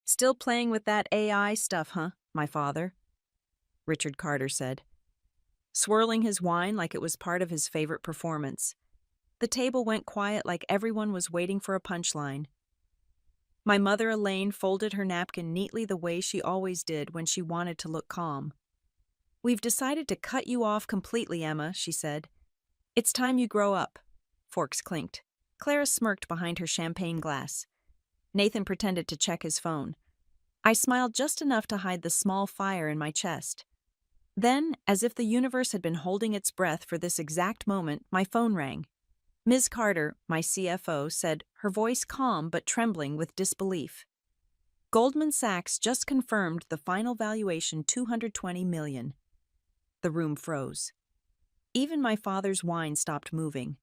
Still playing with that AI stuff, huh, my father? Richard Carter said, swirling his wine like it was part of his favorite performance. The table went quiet like everyone was waiting for a punchline. My mother Elaine folded her napkin neatly the way she always did when she wanted to look calm. "We've decided to cut you off completely, Emma," she said. "It's time you grow up." Forks clinked. Clara smirked behind her champagne glass. Nathan pretended to check his phone. I smiled just enough to hide the small fire in my chest. Then, as if the universe had been holding its breath for this exact moment, my phone rang. Ms. Carter, my CFO, said, her voice calm but trembling with disbelief. "Goldman Sachs just confirmed the final valuation, $220 million. The room froze. Even my father's wine stopped moving.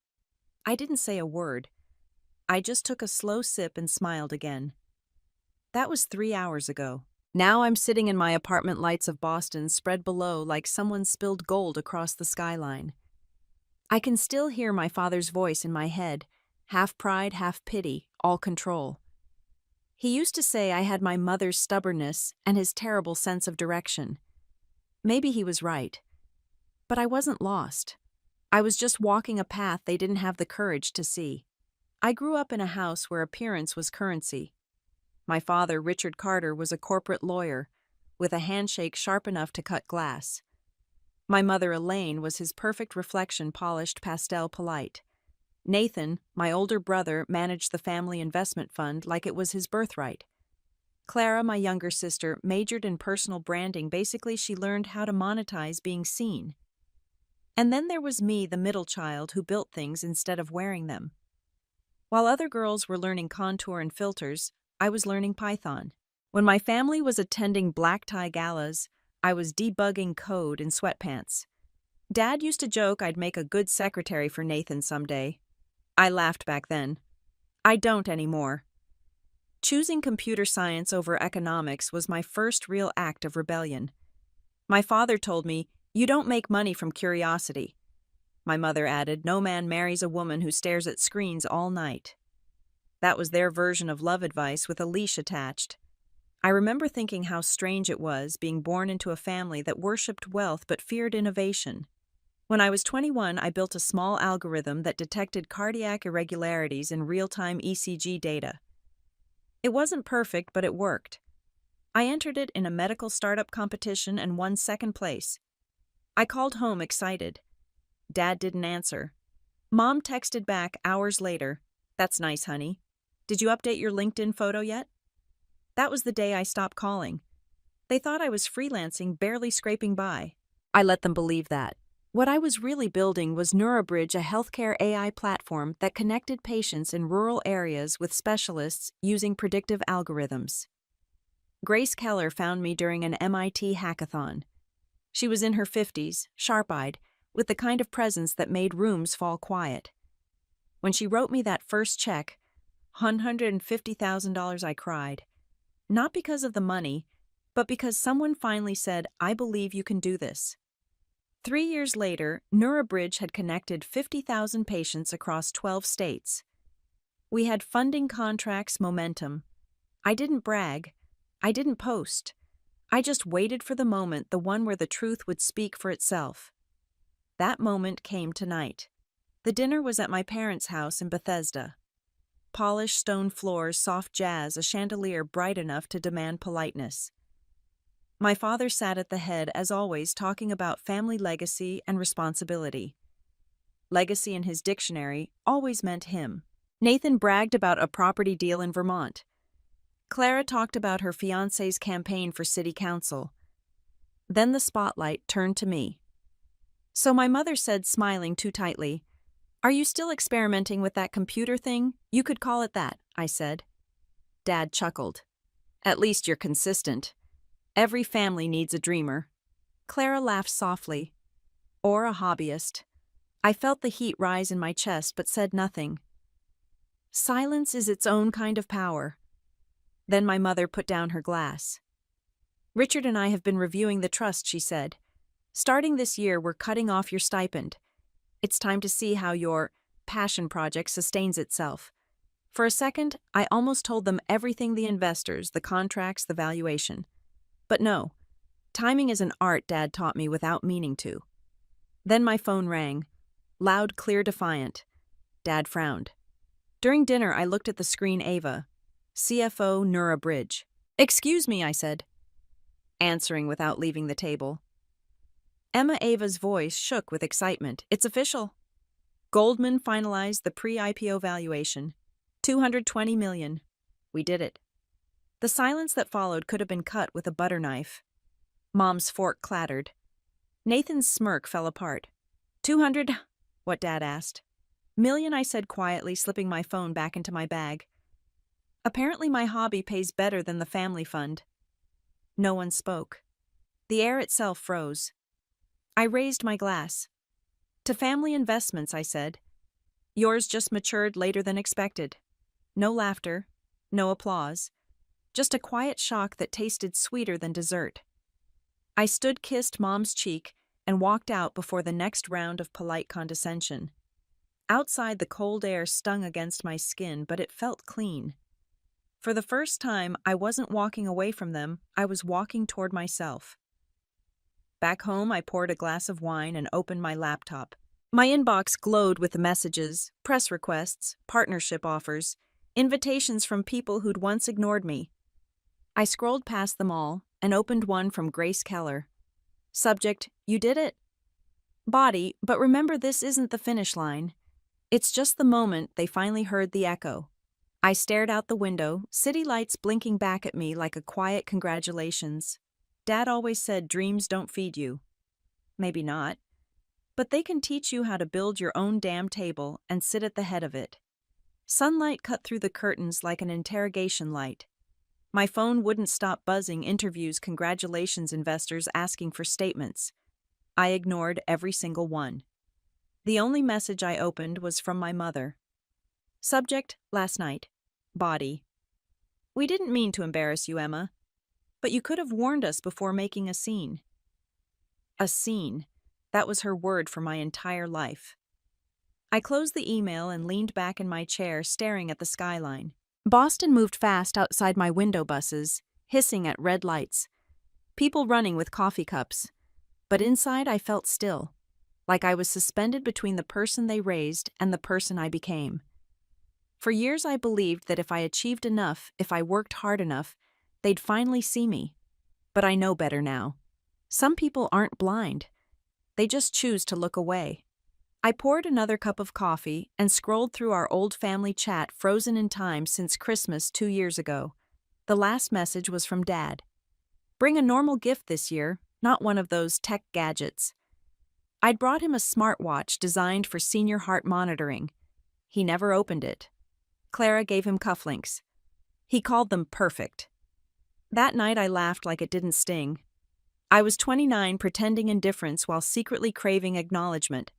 I didn't say a word. I just took a slow sip and smiled again. That was 3 hours ago. Now I'm sitting in my apartment, lights of Boston spread below like someone spilled gold across the skyline. I can still hear my father's voice in my head, half pride, half pity, all control. He used to say I had my mother's stubbornness and his terrible sense of direction. Maybe he was right. But I wasn't lost. I was just walking a path they didn't have the courage to see. I grew up in a house where appearance was currency. My father, Richard Carter, was a corporate lawyer, with a handshake sharp enough to cut glass. My mother, Elaine, was his perfect reflection, polished pastel polite. Nathan, my older brother, managed the family investment fund like it was his birthright. Clara, my younger sister, majored in personal branding. Basically, she learned how to monetize being seen. And then there was me, the middle child, who built things instead of wearing them. While other girls were learning contour and filters, I was learning Python. When my family was attending black tie galas, I was debugging code in sweatpants. Dad used to joke I'd make a good secretary for Nathan someday. I laughed back then. I don't anymore. Choosing computer science over economics was my first real act of rebellion. My father told me, "You don't make money from curiosity." My mother added, "No man marries a woman who stares at screens all night." That was their version of love advice with a leash attached. I remember thinking how strange it was being born into a family that worshipped wealth but feared innovation. When I was 21, I built a small algorithm that detected cardiac irregularities in real-time ECG data. It wasn't perfect, but it worked. I entered it in a medical startup competition and won second place. I called home excited. Dad didn't answer. Mom texted back hours later, "That's nice, honey. Did you update your LinkedIn photo yet?" That was the day I stopped calling. They thought I was freelancing, barely scraping by. I let them believe that. What I was really building was NeuroBridge, a healthcare AI platform that connected patients in rural areas with specialists using predictive algorithms. Grace Keller found me during an MIT hackathon. She was in her 50s, sharp-eyed, with the kind of presence that made rooms fall quiet. When she wrote me that first check, $150,000, I cried. Not because of the money, but because someone finally said, "I believe you can do this." 3 years later, NeuroBridge had connected 50,000 patients across 12 states. We had funding, contracts, momentum. I didn't brag. I didn't post. I just waited for the moment, the one where the truth would speak for itself. That moment came tonight. The dinner was at my parents' house in Bethesda. Polished stone floors, soft jazz, a chandelier bright enough to demand politeness. My father sat at the head, as always, talking about family legacy and responsibility. Legacy in his dictionary always meant him. Nathan bragged about a property deal in Vermont. Clara talked about her fiancé's campaign for city council. Then the spotlight turned to me. So my mother said, smiling too tightly, "Are you still experimenting with that computer thing? You could call it that," I said. Dad chuckled. "At least you're consistent. Every family needs a dreamer." Clara laughed softly. "Or a hobbyist." I felt the heat rise in my chest but said nothing. Silence is its own kind of power. Then my mother put down her glass. "Richard and I have been reviewing the trust," she said. "Starting this year, we're cutting off your stipend. It's time to see how your passion project sustains itself. For a second, I almost told them everything: the investors, the contracts, the valuation. But no, timing is an art Dad taught me without meaning to. Then my phone rang. Loud, clear, defiant. Dad frowned. During dinner, I looked at the screen. Ava, CFO, Nura Bridge. "Excuse me," I said, answering without leaving the table. Ava's voice shook with excitement. "It's official. Goldman finalized the pre-IPO valuation. $220 million. We did it." The silence that followed could have been cut with a butter knife. Mom's fork clattered. Nathan's smirk fell apart. 200, what Dad asked. "Million," I said quietly, slipping my phone back into my bag. Apparently my hobby pays better than the family fund. No one spoke. The air itself froze. I raised my glass. "To family investments," I said. "Yours just matured later than expected." No laughter, no applause. Just a quiet shock that tasted sweeter than dessert. I stood, kissed Mom's cheek, and walked out before the next round of polite condescension. Outside, the cold air stung against my skin, but it felt clean. For the first time, I wasn't walking away from them, I was walking toward myself. Back home, I poured a glass of wine and opened my laptop. My inbox glowed with the messages, press requests, partnership offers, invitations from people who'd once ignored me. I scrolled past them all and opened one from Grace Keller. Subject: "You did it." Body: "But remember, this isn't the finish line. It's just the moment they finally heard the echo." I stared out the window, city lights blinking back at me like a quiet congratulations. Dad always said dreams don't feed you. Maybe not. But they can teach you how to build your own damn table and sit at the head of it. Sunlight cut through the curtains like an interrogation light. My phone wouldn't stop buzzing: interviews, congratulations, investors asking for statements. I ignored every single one. The only message I opened was from my mother. Subject: "Last night." Body: "We didn't mean to embarrass you, Emma, but you could have warned us before making a scene." A scene. That was her word for my entire life. I closed the email and leaned back in my chair, staring at the skyline. Boston moved fast outside my window, buses hissing at red lights, people running with coffee cups. But inside I felt still, like I was suspended between the person they raised and the person I became. For years I believed that if I achieved enough, if I worked hard enough, they'd finally see me. But I know better now. Some people aren't blind. They just choose to look away. I poured another cup of coffee and scrolled through our old family chat, frozen in time since Christmas 2 years ago. The last message was from Dad. Bring a normal gift this year, not one of those tech gadgets. I'd brought him a smartwatch designed for senior heart monitoring. He never opened it. Clara gave him cufflinks. He called them perfect. That night I laughed like it didn't sting. I was 29, pretending indifference while secretly craving acknowledgement.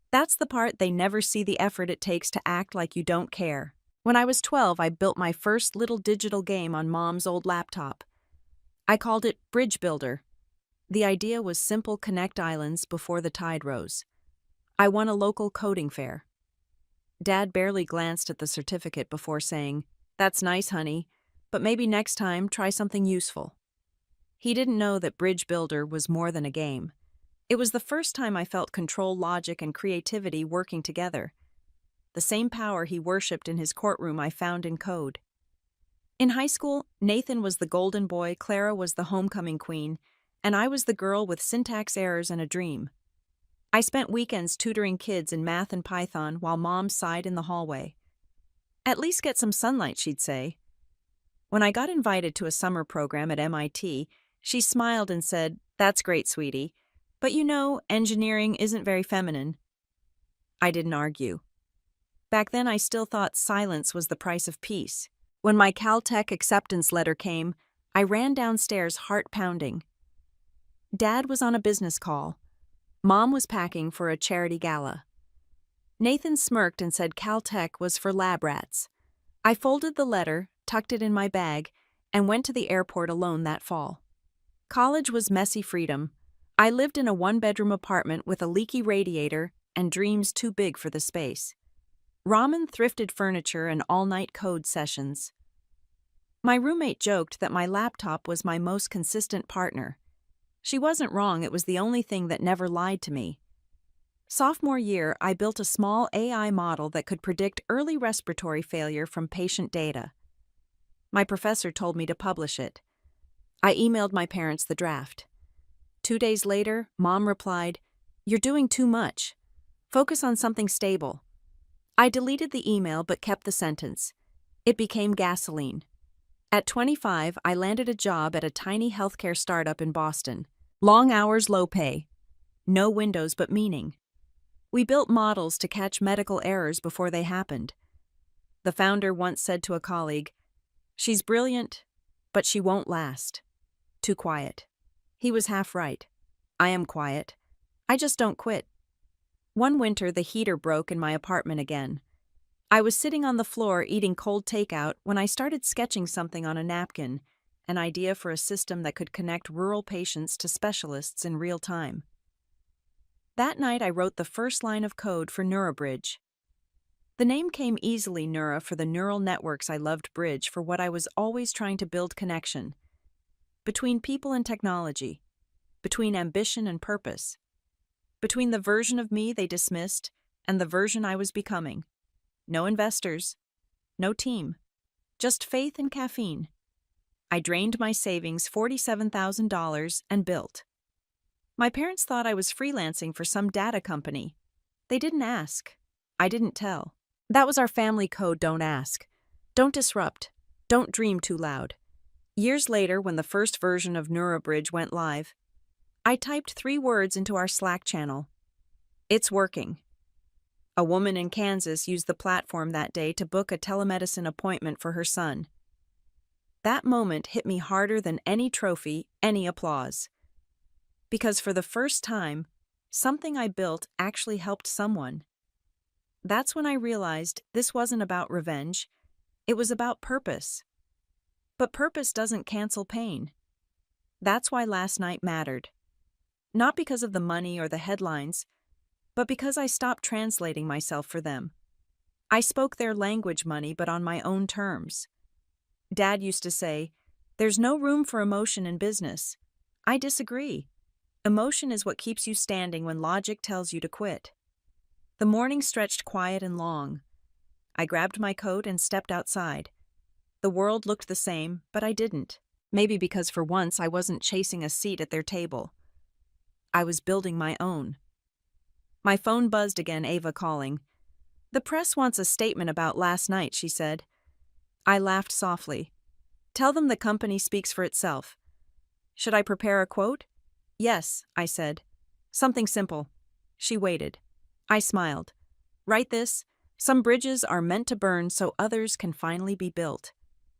That's the part they never see: the effort it takes to act like you don't care. When I was 12, I built my first little digital game on Mom's old laptop. I called it Bridge Builder. The idea was simple: connect islands before the tide rose. I won a local coding fair. Dad barely glanced at the certificate before saying, "That's nice, honey, but maybe next time try something useful." He didn't know that Bridge Builder was more than a game. It was the first time I felt control, logic, and creativity working together. The same power he worshipped in his courtroom I found in code. In high school, Nathan was the golden boy, Clara was the homecoming queen, and I was the girl with syntax errors and a dream. I spent weekends tutoring kids in math and Python while Mom sighed in the hallway. "At least get some sunlight," she'd say. When I got invited to a summer program at MIT, she smiled and said, "That's great, sweetie, but you know, engineering isn't very feminine." I didn't argue. Back then I still thought silence was the price of peace. When my Caltech acceptance letter came, I ran downstairs, heart pounding. Dad was on a business call. Mom was packing for a charity gala. Nathan smirked and said Caltech was for lab rats. I folded the letter, tucked it in my bag, and went to the airport alone that fall. College was messy freedom. I lived in a one-bedroom apartment with a leaky radiator and dreams too big for the space. ramen, thrifted furniture, and all-night code sessions. My roommate joked that my laptop was my most consistent partner. She wasn't wrong, it was the only thing that never lied to me. Sophomore year, I built a small AI model that could predict early respiratory failure from patient data. My professor told me to publish it. I emailed my parents the draft. 2 days later, Mom replied, "You're doing too much. Focus on something stable." I deleted the email but kept the sentence. It became gasoline. At 25, I landed a job at a tiny healthcare startup in Boston. Long hours, low pay. No windows but meaning. We built models to catch medical errors before they happened. The founder once said to a colleague, "She's brilliant, but she won't last. Too quiet." He was half right. I am quiet. I just don't quit. One winter, the heater broke in my apartment again. I was sitting on the floor eating cold takeout when I started sketching something on a napkin, an idea for a system that could connect rural patients to specialists in real time. That night, I wrote the first line of code for NeuroBridge. The name came easily, Neura, for the neural networks I loved, Bridge for what I was always trying to build: connection. Between people and technology. Between ambition and purpose. Between the version of me they dismissed and the version I was becoming. No investors. No team. Just faith and caffeine. I drained my savings, $47,000, and built. My parents thought I was freelancing for some data company. They didn't ask. I didn't tell. That was our family code: don't ask. Don't disrupt. Don't dream too loud. Years later, when the first version of NeuroBridge went live, I typed 3 words into our Slack channel. It's working. A woman in Kansas used the platform that day to book a telemedicine appointment for her son. That moment hit me harder than any trophy, any applause. Because for the first time, something I built actually helped someone. That's when I realized this wasn't about revenge, it was about purpose. But purpose doesn't cancel pain. That's why last night mattered. Not because of the money or the headlines, but because I stopped translating myself for them. I spoke their language, money, but on my own terms. Dad used to say, "There's no room for emotion in business." I disagree. Emotion is what keeps you standing when logic tells you to quit. The morning stretched quiet and long. I grabbed my coat and stepped outside. The world looked the same, but I didn't. Maybe because for once I wasn't chasing a seat at their table. I was building my own. My phone buzzed again, Ava calling. "The press wants a statement about last night," she said. I laughed softly. "Tell them the company speaks for itself." "Should I prepare a quote?" "Yes," I said. "Something simple." She waited. I smiled. "Write this: some bridges are meant to burn so others can finally be built."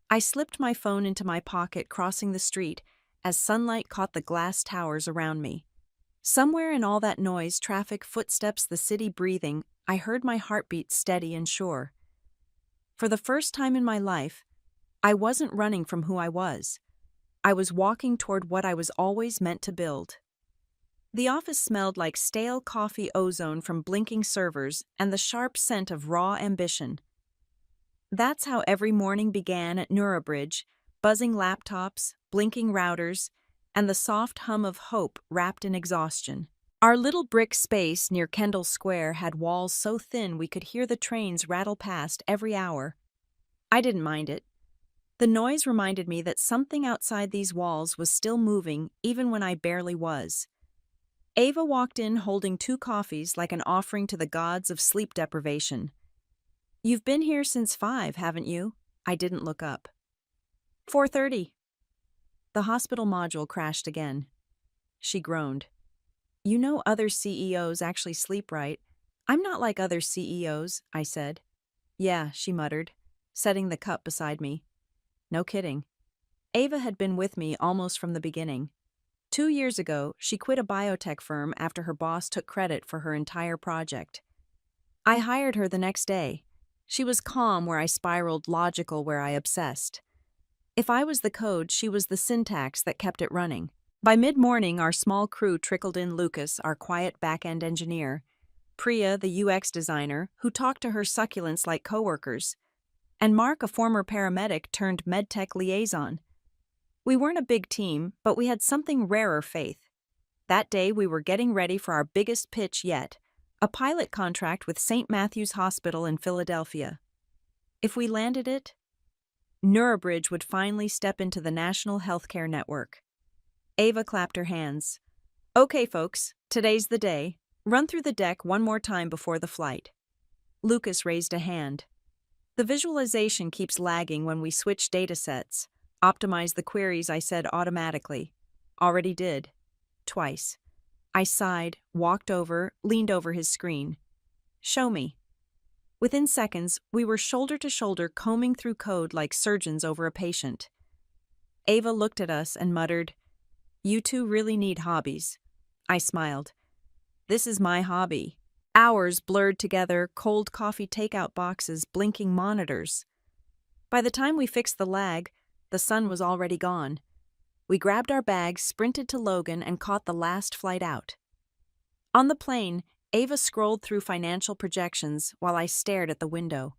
I slipped my phone into my pocket, crossing the street, as sunlight caught the glass towers around me. Somewhere in all that noise, traffic, footsteps, the city breathing, I heard my heartbeat steady and sure. For the first time in my life, I wasn't running from who I was. I was walking toward what I was always meant to build. The office smelled like stale coffee, ozone from blinking servers, and the sharp scent of raw ambition. That's how every morning began at NeuroBridge: buzzing laptops, blinking routers, and the soft hum of hope wrapped in exhaustion. Our little brick space near Kendall Square had walls so thin we could hear the trains rattle past every hour. I didn't mind it. The noise reminded me that something outside these walls was still moving even when I barely was. Ava walked in holding 2 coffees like an offering to the gods of sleep deprivation. "You've been here since 5, haven't you?" I didn't look up. 4:30. The hospital module crashed again. She groaned. "You know other CEOs actually sleep, right?" "I'm not like other CEOs," I said. "Yeah," she muttered, setting the cup beside me. No kidding. Ava had been with me almost from the beginning. 2 years ago, she quit a biotech firm after her boss took credit for her entire project. I hired her the next day. She was calm where I spiraled, logical where I obsessed. If I was the code, she was the syntax that kept it running. By mid-morning, our small crew trickled in: Lucas, our quiet back-end engineer, Priya, the UX designer, who talked to her succulents like coworkers, and Mark, a former paramedic turned medtech liaison. We weren't a big team, but we had something rarer faith. That day we were getting ready for our biggest pitch yet, a pilot contract with St. Matthew's Hospital in Philadelphia. If we landed it, Neuробridge would finally step into the national healthcare network. Ava clapped her hands. Okay, folks, today's the day. Run through the deck one more time before the flight. Lucas raised a hand. The visualization keeps lagging when we switch datasets. Optimize the queries, I said automatically. Already did. Twice. I sighed, walked over, leaned over his screen. Show me. Within seconds, we were shoulder to shoulder combing through code like surgeons over a patient. Ava looked at us and muttered, "You two really need hobbies." I smiled. This is my hobby. Hours blurred together, cold coffee takeout boxes, blinking monitors. By the time we fixed the lag, the sun was already gone. We grabbed our bags, sprinted to Logan, and caught the last flight out. On the plane, Ava scrolled through financial projections while I stared at the window.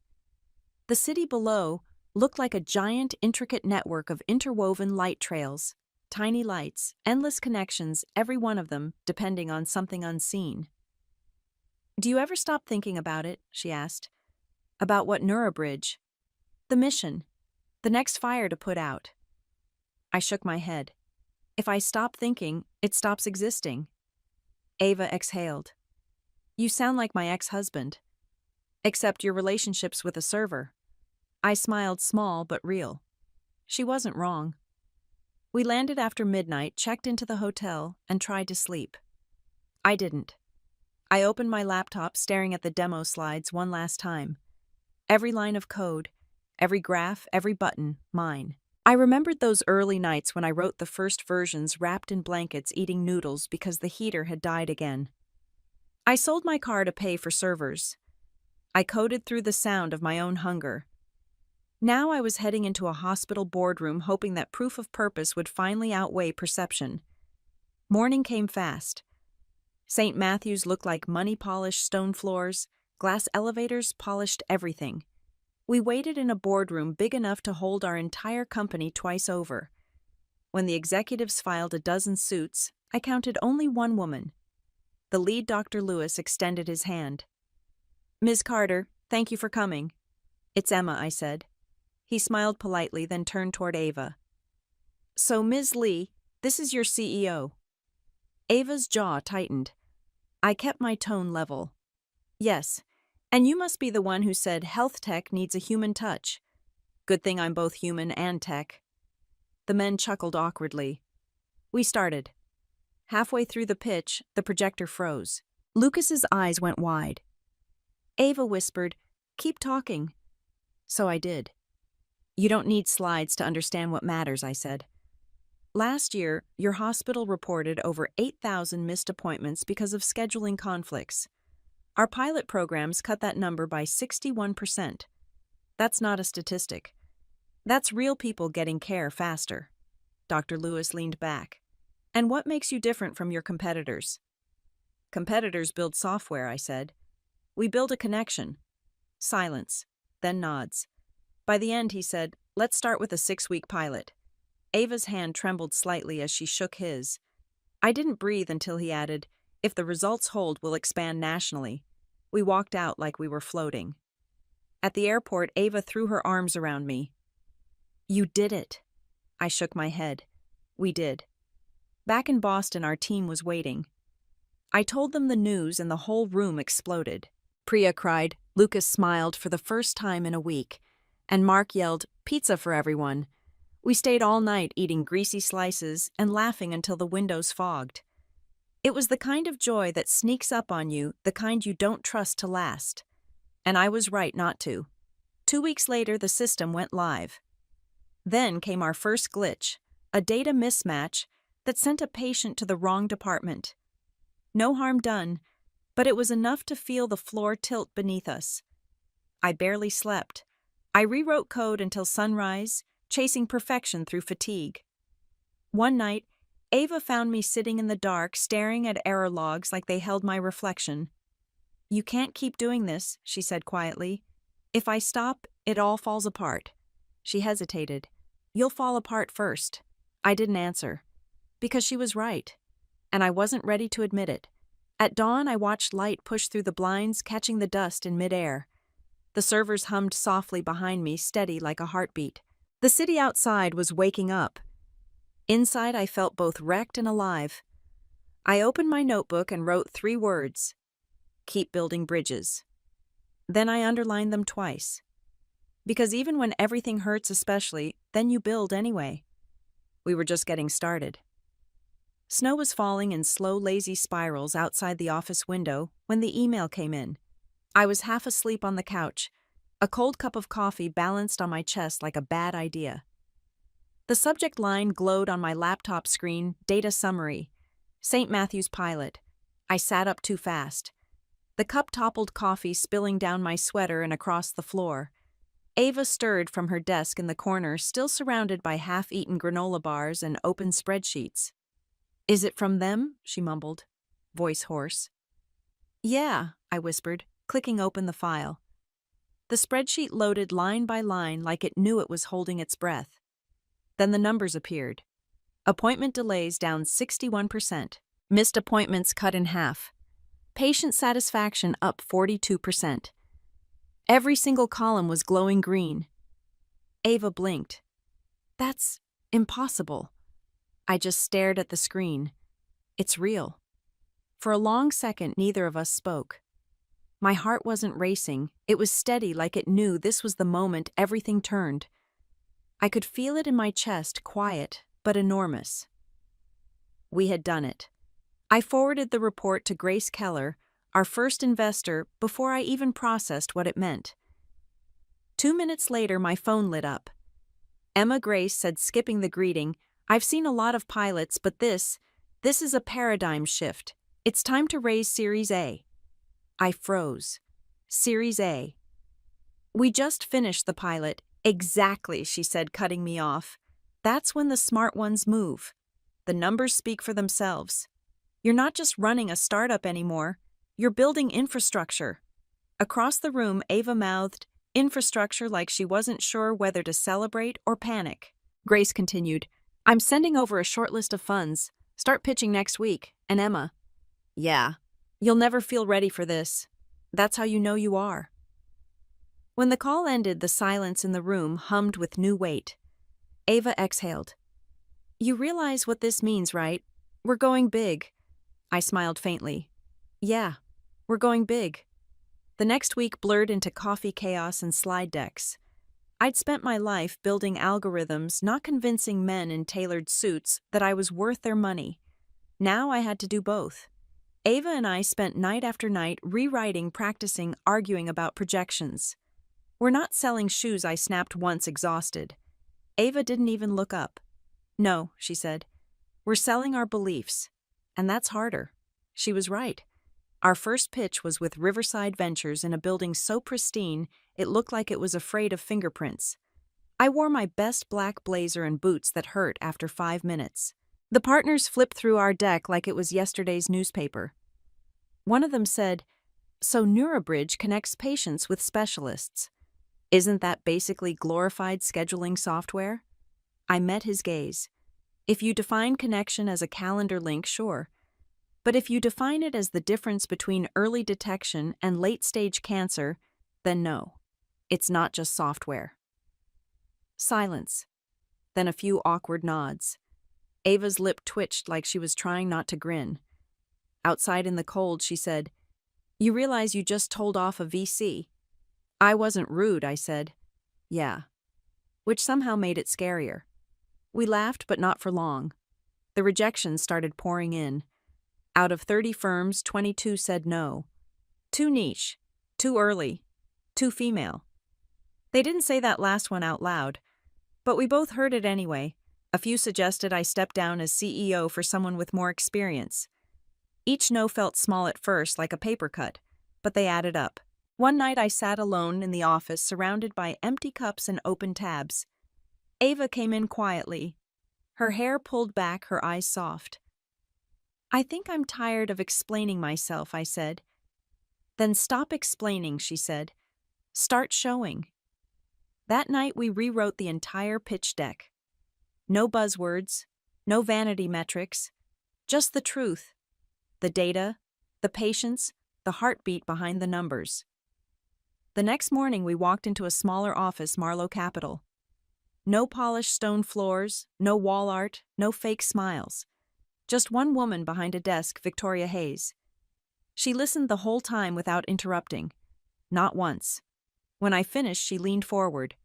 The city below looked like a giant, intricate network of interwoven light trails, tiny lights, endless connections, every one of them depending on something unseen. Do you ever stop thinking about it? She asked. About what Neuробridge? The mission. The next fire to put out. I shook my head. If I stop thinking, it stops existing. Ava exhaled. You sound like my ex-husband. Except your relationships with a server. I smiled, small but real. She wasn't wrong. We landed after midnight, checked into the hotel, and tried to sleep. I didn't. I opened my laptop, staring at the demo slides one last time. Every line of code, every graph, every button, mine. I remembered those early nights when I wrote the first versions wrapped in blankets eating noodles because the heater had died again. I sold my car to pay for servers. I coded through the sound of my own hunger. Now I was heading into a hospital boardroom hoping that proof of purpose would finally outweigh perception. Morning came fast. St. Matthew's looked like money-polished stone floors, glass elevators polished everything. We waited in a boardroom big enough to hold our entire company twice over. When the executives filed a dozen suits, I counted only one woman. The lead Dr. Lewis extended his hand. Ms. Carter, thank you for coming. It's Emma, I said. He smiled politely, then turned toward Ava. So, Ms. Lee, this is your CEO. Ava's jaw tightened. I kept my tone level. Yes, and you must be the one who said health tech needs a human touch. Good thing I'm both human and tech. The men chuckled awkwardly. We started. Halfway through the pitch, the projector froze. Lucas's eyes went wide. Ava whispered, "Keep talking." So I did. You don't need slides to understand what matters, I said. Last year, your hospital reported over 8,000 missed appointments because of scheduling conflicts. Our pilot programs cut that number by 61%. That's not a statistic. That's real people getting care faster. Dr. Lewis leaned back. And what makes you different from your competitors? Competitors build software, I said. We build a connection. Silence, then nods. By the end, he said, let's start with a 6-week pilot. Ava's hand trembled slightly as she shook his. I didn't breathe until he added, if the results hold, we'll expand nationally. We walked out like we were floating. At the airport, Ava threw her arms around me. You did it. I shook my head. We did. Back in Boston, our team was waiting. I told them the news and the whole room exploded. Priya cried, Lucas smiled for the first time in a week, and Mark yelled, pizza for everyone. We stayed all night eating greasy slices and laughing until the windows fogged. It was the kind of joy that sneaks up on you, the kind you don't trust to last. And I was right not to. 2 weeks later, the system went live. Then came our first glitch, a data mismatch that sent a patient to the wrong department. No harm done, but it was enough to feel the floor tilt beneath us. I barely slept. I rewrote code until sunrise, chasing perfection through fatigue. One night, Ava found me sitting in the dark, staring at error logs like they held my reflection. You can't keep doing this, she said quietly. If I stop, it all falls apart. She hesitated. You'll fall apart first. I didn't answer. Because she was right. And I wasn't ready to admit it. At dawn, I watched light push through the blinds, catching the dust in midair. The servers hummed softly behind me, steady like a heartbeat. The city outside was waking up. Inside, I felt both wrecked and alive. I opened my notebook and wrote 3 words. Keep building bridges. Then I underlined them twice. Because even when everything hurts especially, then you build anyway. We were just getting started. Snow was falling in slow, lazy spirals outside the office window when the email came in. I was half asleep on the couch. A cold cup of coffee balanced on my chest like a bad idea. The subject line glowed on my laptop screen, data summary. St. Matthew's Pilot. I sat up too fast. The cup toppled coffee spilling down my sweater and across the floor. Ava stirred from her desk in the corner, still surrounded by half-eaten granola bars and open spreadsheets. Is it from them? She mumbled, voice hoarse. Yeah, I whispered, clicking open the file. The spreadsheet loaded line by line like it knew it was holding its breath. Then the numbers appeared. Appointment delays down 61%. Missed appointments cut in half. Patient satisfaction up 42%. Every single column was glowing green. Ava blinked. That's impossible. I just stared at the screen. It's real. For a long second, neither of us spoke. My heart wasn't racing. It was steady, like it knew this was the moment everything turned. I could feel it in my chest, quiet, but enormous. We had done it. I forwarded the report to Grace Keller, our first investor, before I even processed what it meant. 2 minutes later, my phone lit up. Emma Grace said, skipping the greeting, I've seen a lot of pilots, but this is a paradigm shift. It's time to raise Series A. I froze. Series A. We just finished the pilot. Exactly, she said, cutting me off. That's when the smart ones move. The numbers speak for themselves. You're not just running a startup anymore. You're building infrastructure. Across the room, Ava mouthed, infrastructure, like she wasn't sure whether to celebrate or panic. Grace continued, I'm sending over a short list of funds. Start pitching next week. And Emma, yeah, you'll never feel ready for this. That's how you know you are. When the call ended, the silence in the room hummed with new weight. Ava exhaled. You realize what this means, right? We're going big. I smiled faintly. Yeah, we're going big. The next week blurred into coffee chaos and slide decks. I'd spent my life building algorithms, not convincing men in tailored suits that I was worth their money. Now I had to do both. Ava and I spent night after night rewriting, practicing, arguing about projections. We're not selling shoes, I snapped once, exhausted. Ava didn't even look up. No, she said. We're selling our beliefs. And that's harder. She was right. Our first pitch was with Riverside Ventures in a building so pristine it looked like it was afraid of fingerprints. I wore my best black blazer and boots that hurt after 5 minutes. The partners flipped through our deck like it was yesterday's newspaper. One of them said, So NeuroBridge connects patients with specialists. Isn't that basically glorified scheduling software? I met his gaze. If you define connection as a calendar link, sure. But if you define it as the difference between early detection and late-stage cancer, then no. It's not just software. Silence. Then a few awkward nods. Ava's lip twitched like she was trying not to grin. Outside in the cold, she said, You realize you just told off a VC? I wasn't rude, I said. Yeah. Which somehow made it scarier. We laughed, but not for long. The rejections started pouring in. Out of 30 firms, 22 said no. Too niche, too early, too female. They didn't say that last one out loud, but we both heard it anyway. A few suggested I step down as CEO for someone with more experience. Each no felt small at first, like a paper cut, but they added up. One night I sat alone in the office, surrounded by empty cups and open tabs. Ava came in quietly, her hair pulled back, her eyes soft. I think I'm tired of explaining myself, I said. Then stop explaining, she said. Start showing. That night we rewrote the entire pitch deck. No buzzwords, no vanity metrics, just the truth, the data, the patience, the heartbeat behind the numbers. The next morning we walked into a smaller office, Marlowe Capital. No polished stone floors, no wall art, no fake smiles. Just one woman behind a desk, Victoria Hayes. She listened the whole time without interrupting. Not once. When I finished, she leaned forward.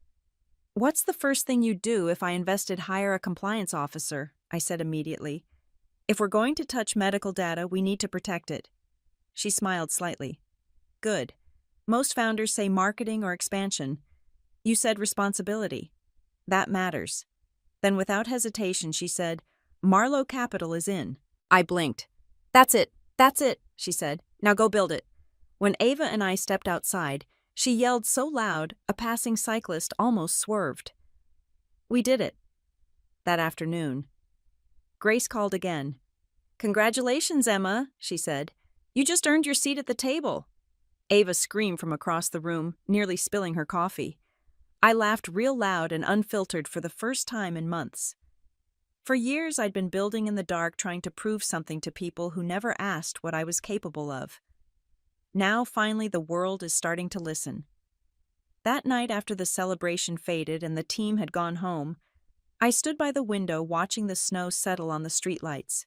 "What's the first thing you'd do if I invested hire a compliance officer?" I said immediately. "If we're going to touch medical data, we need to protect it." She smiled slightly. "Good. Most founders say marketing or expansion. You said responsibility. That matters." Then without hesitation she said, "Marlowe Capital is in." I blinked. That's it, she said. "Now go build it." When Ava and I stepped outside, she yelled so loud, a passing cyclist almost swerved. We did it. That afternoon. Grace called again. "Congratulations, Emma," she said. "You just earned your seat at the table." Ava screamed from across the room, nearly spilling her coffee. I laughed real loud and unfiltered for the first time in months. For years I'd been building in the dark, trying to prove something to people who never asked what I was capable of. Now finally the world is starting to listen. That night after the celebration faded and the team had gone home, I stood by the window watching the snow settle on the streetlights.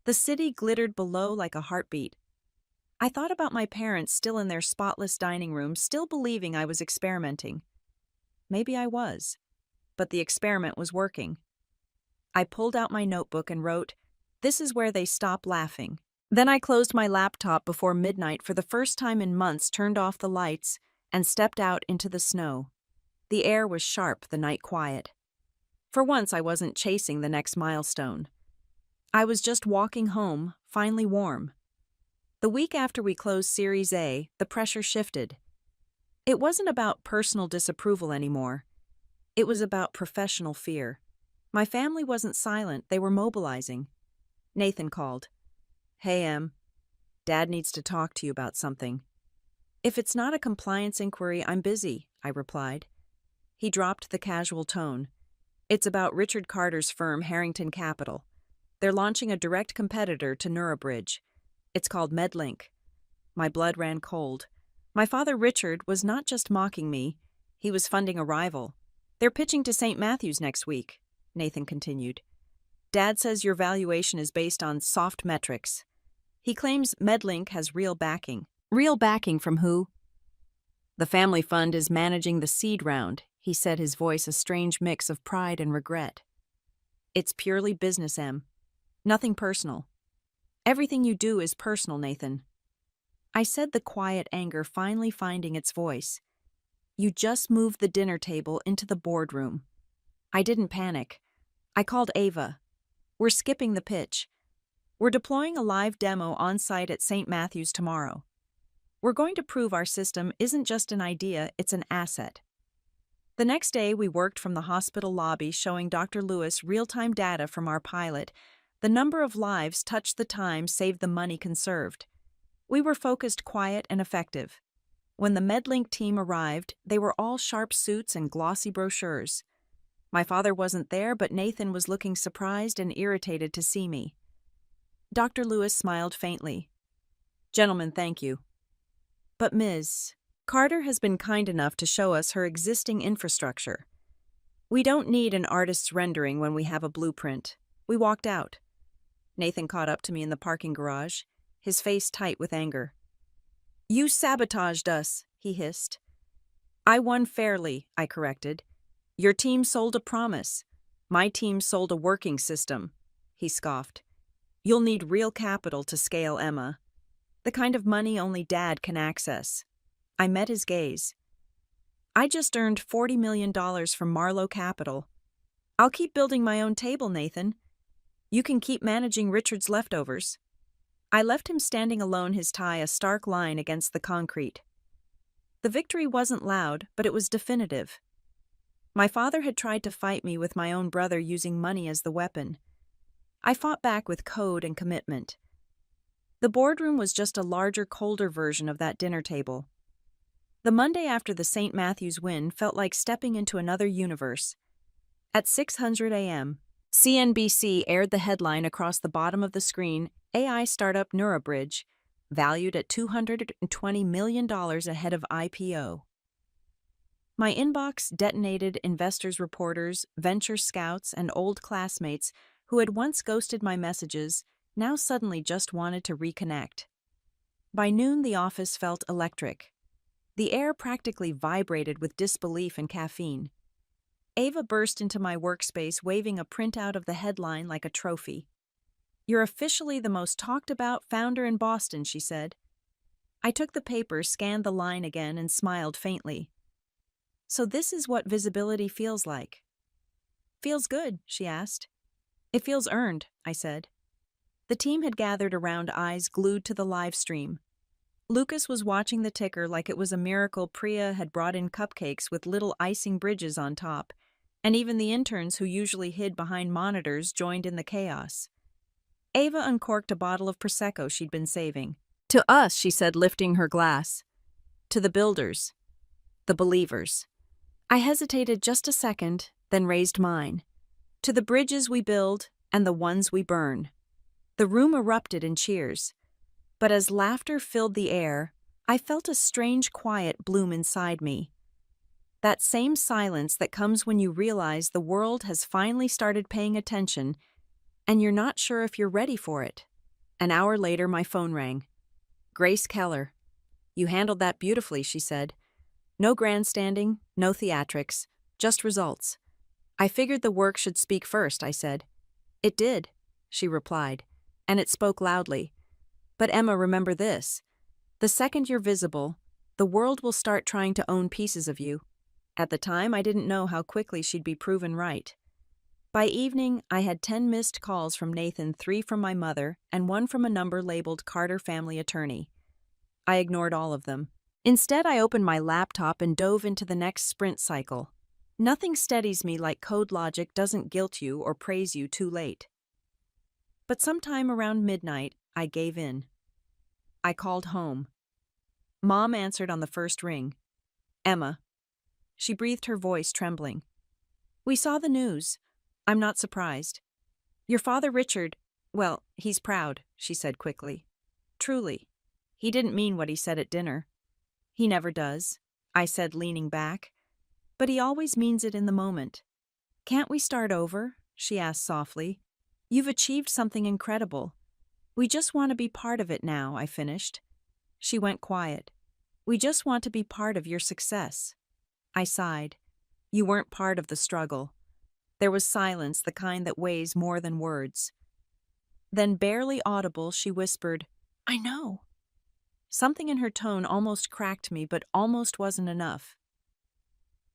The city glittered below like a heartbeat. I thought about my parents still in their spotless dining room, still believing I was experimenting. Maybe I was, but the experiment was working. I pulled out my notebook and wrote, "This is where they stop laughing." Then I closed my laptop before midnight for the first time in months, turned off the lights, and stepped out into the snow. The air was sharp, the night quiet. For once I wasn't chasing the next milestone. I was just walking home, finally warm. The week after we closed Series A, the pressure shifted. It wasn't about personal disapproval anymore. It was about professional fear. My family wasn't silent, they were mobilizing. Nathan called. "Hey, Em. Dad needs to talk to you about something." "If it's not a compliance inquiry, I'm busy," I replied. He dropped the casual tone. "It's about Richard Carter's firm, Harrington Capital. They're launching a direct competitor to Neurobridge. It's called MedLink." My blood ran cold. My father, Richard, was not just mocking me. He was funding a rival. "They're pitching to St. Matthews next week," Nathan continued. "Dad says your valuation is based on soft metrics. He claims MedLink has real backing." "Real backing from who?" "The family fund is managing the seed round," he said, his voice a strange mix of pride and regret. "It's purely business, Em. Nothing personal." "Everything you do is personal, Nathan." I said, the quiet anger finally finding its voice. "You just moved the dinner table into the boardroom." I didn't panic. I called Ava. "We're skipping the pitch. We're deploying a live demo on-site at St. Matthews tomorrow. We're going to prove our system isn't just an idea, it's an asset." The next day, we worked from the hospital lobby, showing Dr. Lewis real-time data from our pilot. The number of lives touched, the time saved, the money conserved. We were focused, quiet, and effective. When the MedLink team arrived, they were all sharp suits and glossy brochures. My father wasn't there, but Nathan was looking surprised and irritated to see me. Dr. Lewis smiled faintly. "Gentlemen, thank you. But Ms. Carter has been kind enough to show us her existing infrastructure. We don't need an artist's rendering when we have a blueprint." We walked out. Nathan caught up to me in the parking garage, his face tight with anger. "You sabotaged us," he hissed. "I won fairly," I corrected. "Your team sold a promise. My team sold a working system," he scoffed. "You'll need real capital to scale, Emma. The kind of money only Dad can access." I met his gaze. "I just earned $40 million from Marlowe Capital. I'll keep building my own table, Nathan. You can keep managing Richard's leftovers." I left him standing alone, his tie a stark line against the concrete. The victory wasn't loud, but it was definitive. My father had tried to fight me with my own brother, using money as the weapon. I fought back with code and commitment. The boardroom was just a larger, colder version of that dinner table. The Monday after the St. Matthew's win felt like stepping into another universe. At 6:00 a.m., CNBC aired the headline across the bottom of the screen: AI startup NeuroBridge, valued at $220 million ahead of IPO. My inbox detonated investors, reporters, venture scouts, and old classmates who had once ghosted my messages now suddenly just wanted to reconnect. By noon, the office felt electric. The air practically vibrated with disbelief and caffeine. Ava burst into my workspace waving a printout of the headline like a trophy. "You're officially the most talked about founder in Boston," she said. I took the paper, scanned the line again, and smiled faintly. "So this is what visibility feels like." "Feels good," she asked. "It feels earned," I said. The team had gathered around, eyes glued to the live stream. Lucas was watching the ticker like it was a miracle. Priya had brought in cupcakes with little icing bridges on top, and even the interns who usually hid behind monitors joined in the chaos. Ava uncorked a bottle of Prosecco she'd been saving. "To us," she said, lifting her glass. "To the builders. The believers." I hesitated just a second, then raised mine. "To the bridges we build and the ones we burn." The room erupted in cheers. But as laughter filled the air, I felt a strange quiet bloom inside me. That same silence that comes when you realize the world has finally started paying attention, and you're not sure if you're ready for it. An hour later, my phone rang. "Grace Keller." "You handled that beautifully," she said. "No grandstanding, no theatrics, just results." "I figured the work should speak first," I said. "It did," she replied, "and it spoke loudly. But Emma, remember this. The second you're visible, the world will start trying to own pieces of you." At the time, I didn't know how quickly she'd be proven right. By evening, I had 10 missed calls from Nathan, 3 from my mother, and 1 from a number labeled Carter Family Attorney. I ignored all of them. Instead, I opened my laptop and dove into the next sprint cycle. Nothing steadies me like code logic doesn't guilt you or praise you too late. But sometime around midnight, I gave in. I called home. Mom answered on the first ring. "Emma." She breathed, her voice trembling. "We saw the news. I'm not surprised. Your father, Richard, well, he's proud," she said quickly. "Truly. He didn't mean what he said at dinner." "He never does," I said, leaning back. "But he always means it in the moment." "Can't we start over?" she asked softly. "You've achieved something incredible. We just want to be part of it now," I finished. She went quiet. "We just want to be part of your success." I sighed. You weren't part of the struggle. There was silence, the kind that weighs more than words. Then, barely audible, she whispered, "I know." Something in her tone almost cracked me, but almost wasn't enough.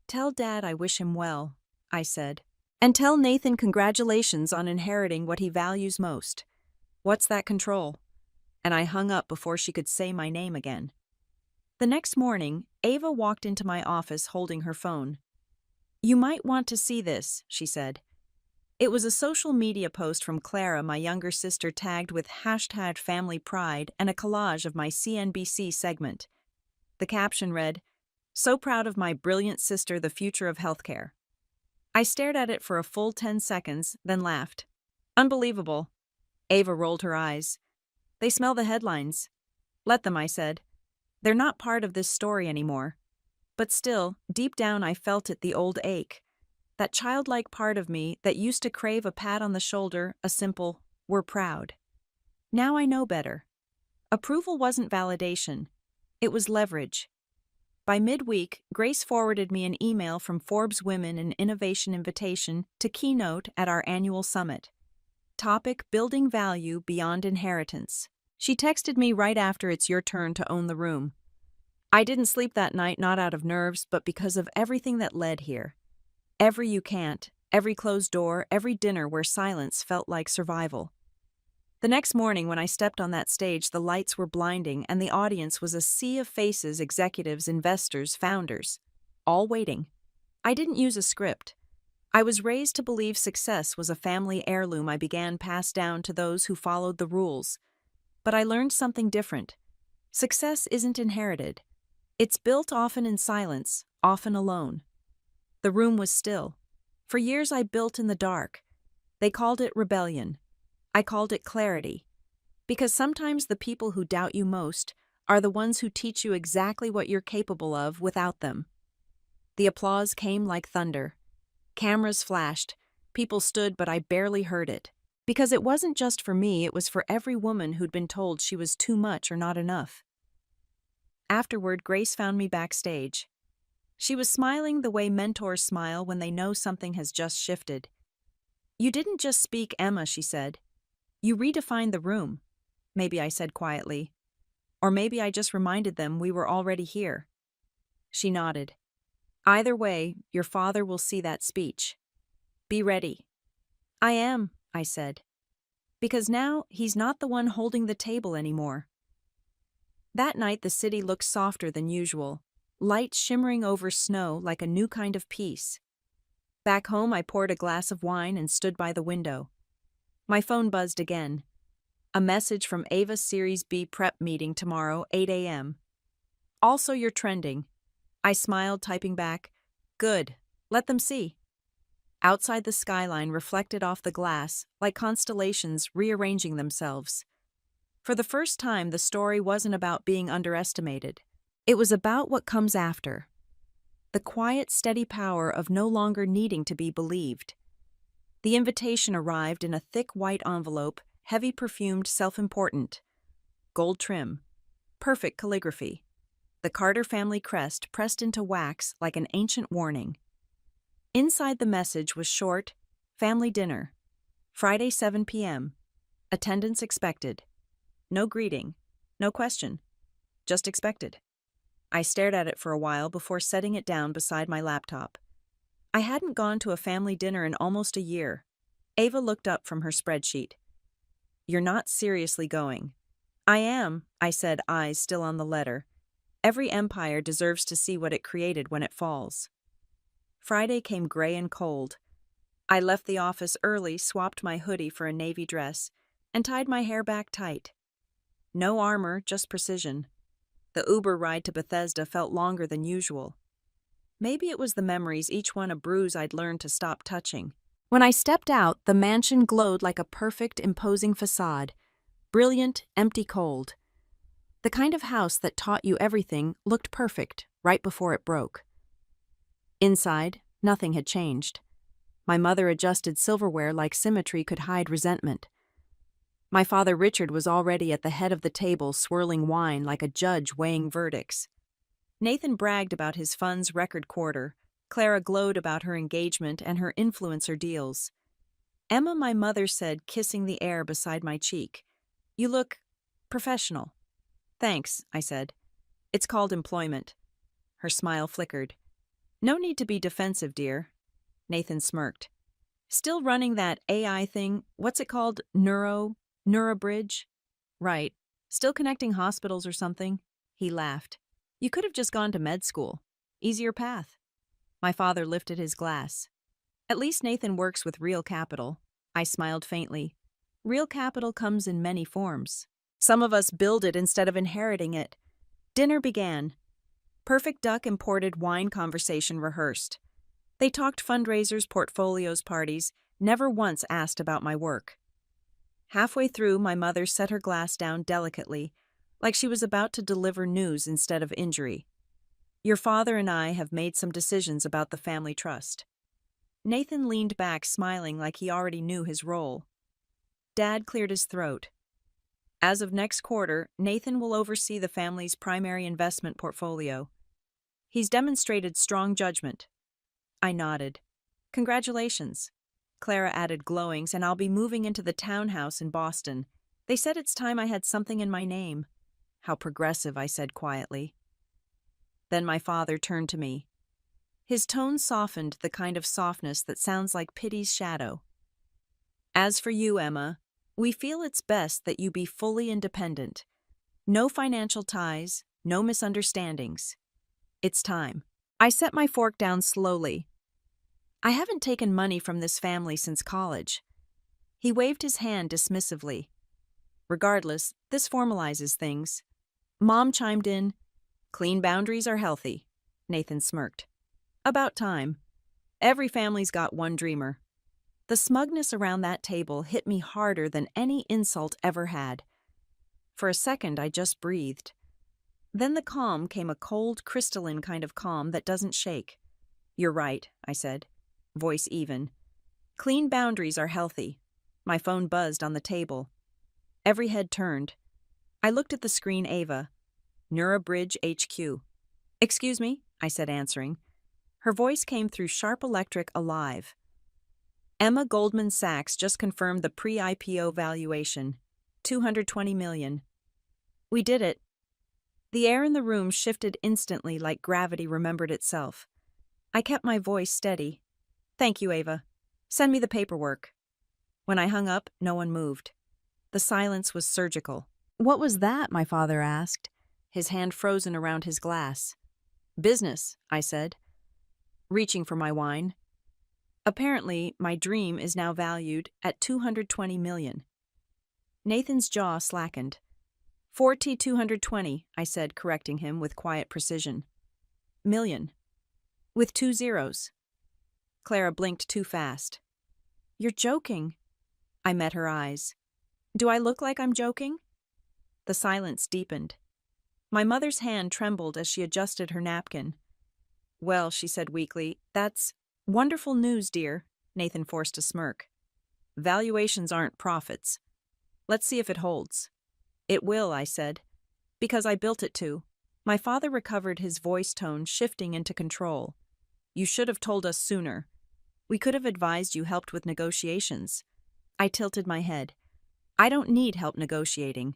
"Tell Dad I wish him well," I said. "And tell Nathan congratulations on inheriting what he values most. What's that control?" And I hung up before she could say my name again. The next morning, Ava walked into my office holding her phone. "You might want to see this," she said. It was a social media post from Clara, my younger sister, tagged with #FamilyPride and a collage of my CNBC segment. The caption read, "So proud of my brilliant sister, the future of healthcare." I stared at it for a full 10 seconds, then laughed. "Unbelievable." Ava rolled her eyes. "They smell the headlines." "Let them," I said. "They're not part of this story anymore." But still, deep down I felt it, the old ache. That childlike part of me that used to crave a pat on the shoulder, a simple, "We're proud." Now I know better. Approval wasn't validation. It was leverage. By midweek, Grace forwarded me an email from Forbes Women in Innovation invitation to keynote at our annual summit. Topic: Building Value Beyond Inheritance. She texted me right after, "It's your turn to own the room." I didn't sleep that night, not out of nerves, but because of everything that led here. Every "you can't," every closed door, every dinner where silence felt like survival. The next morning when I stepped on that stage, the lights were blinding and the audience was a sea of faces: executives, investors, founders, all waiting. I didn't use a script. I was raised to believe success was a family heirloom I began passed down to those who followed the rules. But I learned something different. Success isn't inherited. It's built often in silence, often alone. The room was still. For years I built in the dark. They called it rebellion. I called it clarity. Because sometimes the people who doubt you most are the ones who teach you exactly what you're capable of without them. The applause came like thunder. Cameras flashed. People stood, but I barely heard it. Because it wasn't just for me, it was for every woman who'd been told she was too much or not enough. Afterward, Grace found me backstage. She was smiling the way mentors smile when they know something has just shifted. "You didn't just speak, Emma," she said. "You redefined the room." Maybe I said quietly. Or maybe I just reminded them we were already here. She nodded. "Either way, your father will see that speech. Be ready." "I am," I said. Because now he's not the one holding the table anymore. That night the city looked softer than usual, light shimmering over snow like a new kind of peace. Back home I poured a glass of wine and stood by the window. My phone buzzed again. A message from Ava Series B prep meeting tomorrow, 8 a.m. "Also, you're trending." I smiled, typing back, "Good, let them see." Outside the skyline reflected off the glass, like constellations rearranging themselves. For the first time, the story wasn't about being underestimated. It was about what comes after. The quiet, steady power of no longer needing to be believed. The invitation arrived in a thick white envelope, heavy perfumed, self-important. Gold trim. Perfect calligraphy. The Carter family crest pressed into wax like an ancient warning. Inside the message was short, "Family dinner. Friday 7 p.m. Attendance expected." No greeting, no question. Just expected. I stared at it for a while before setting it down beside my laptop. I hadn't gone to a family dinner in almost a year. Ava looked up from her spreadsheet. "You're not seriously going." "I am," I said, eyes still on the letter. Every empire deserves to see what it created when it falls. Friday came gray and cold. I left the office early, swapped my hoodie for a navy dress, and tied my hair back tight. No armor, just precision. The Uber ride to Bethesda felt longer than usual. Maybe it was the memories, each one a bruise I'd learned to stop touching. When I stepped out, the mansion glowed like a perfect, imposing facade. Brilliant, empty, cold. The kind of house that taught you everything looked perfect right before it broke. Inside, nothing had changed. My mother adjusted silverware like symmetry could hide resentment. My father Richard was already at the head of the table, swirling wine like a judge weighing verdicts. Nathan bragged about his fund's record quarter. Clara glowed about her engagement and her influencer deals. Emma, my mother said, kissing the air beside my cheek, "You look professional." "Thanks," I said. "It's called employment." Her smile flickered. "No need to be defensive, dear." Nathan smirked. "Still running that AI thing, what's it called? Neurobridge?" "Right. Still connecting hospitals or something?" He laughed. "You could have just gone to med school. Easier path." My father lifted his glass. "At least Nathan works with real capital." I smiled faintly. Real capital comes in many forms. Some of us build it instead of inheriting it. Dinner began. Perfect Duck imported wine conversation rehearsed. They talked fundraisers, portfolios, parties, never once asked about my work. Halfway through, my mother set her glass down delicately, like she was about to deliver news instead of injury. "Your father and I have made some decisions about the family trust." Nathan leaned back, smiling like he already knew his role. Dad cleared his throat. "As of next quarter, Nathan will oversee the family's primary investment portfolio. He's demonstrated strong judgment." I nodded. "Congratulations." Clara added, glowing, "And I'll be moving into the townhouse in Boston. They said it's time I had something in my name." "How progressive," I said quietly. Then my father turned to me. His tone softened, the kind of softness that sounds like pity's shadow. "As for you, Emma, we feel it's best that you be fully independent. No financial ties, no misunderstandings. It's time." I set my fork down slowly. "I haven't taken money from this family since college." He waved his hand dismissively. Regardless, this formalizes things. Mom chimed in, "Clean boundaries are healthy." Nathan smirked. "About time. Every family's got one dreamer." The smugness around that table hit me harder than any insult ever had. For a second, I just breathed. Then the calm came, a cold, crystalline kind of calm that doesn't shake. "You're right," I said, voice even. "Clean boundaries are healthy." My phone buzzed on the table. Every head turned. I looked at the screen. Ava. Neurabridge HQ. "Excuse me," I said, answering. Her voice came through sharp electric, alive. "Emma, Goldman Sachs just confirmed the pre-IPO valuation. $220 million. We did it." The air in the room shifted instantly like gravity remembered itself. I kept my voice steady. "Thank you, Ava. Send me the paperwork." When I hung up, no one moved. The silence was surgical. "What was that?" my father asked, his hand frozen around his glass. "Business," I said, reaching for my wine. Apparently, my dream is now valued at $220 million. Nathan's jaw slackened. 220, I said, correcting him with quiet precision. Million. With 2 zeros. Clara blinked too fast. "You're joking." I met her eyes. "Do I look like I'm joking?" The silence deepened. My mother's hand trembled as she adjusted her napkin. "Well," she said weakly, "that's wonderful news, dear." Nathan forced a smirk. "Valuations aren't profits. Let's see if it holds." "It will," I said, "because I built it to." My father recovered, his voice tone shifting into control. "You should have told us sooner. We could have advised you, helped with negotiations." I tilted my head. "I don't need help negotiating.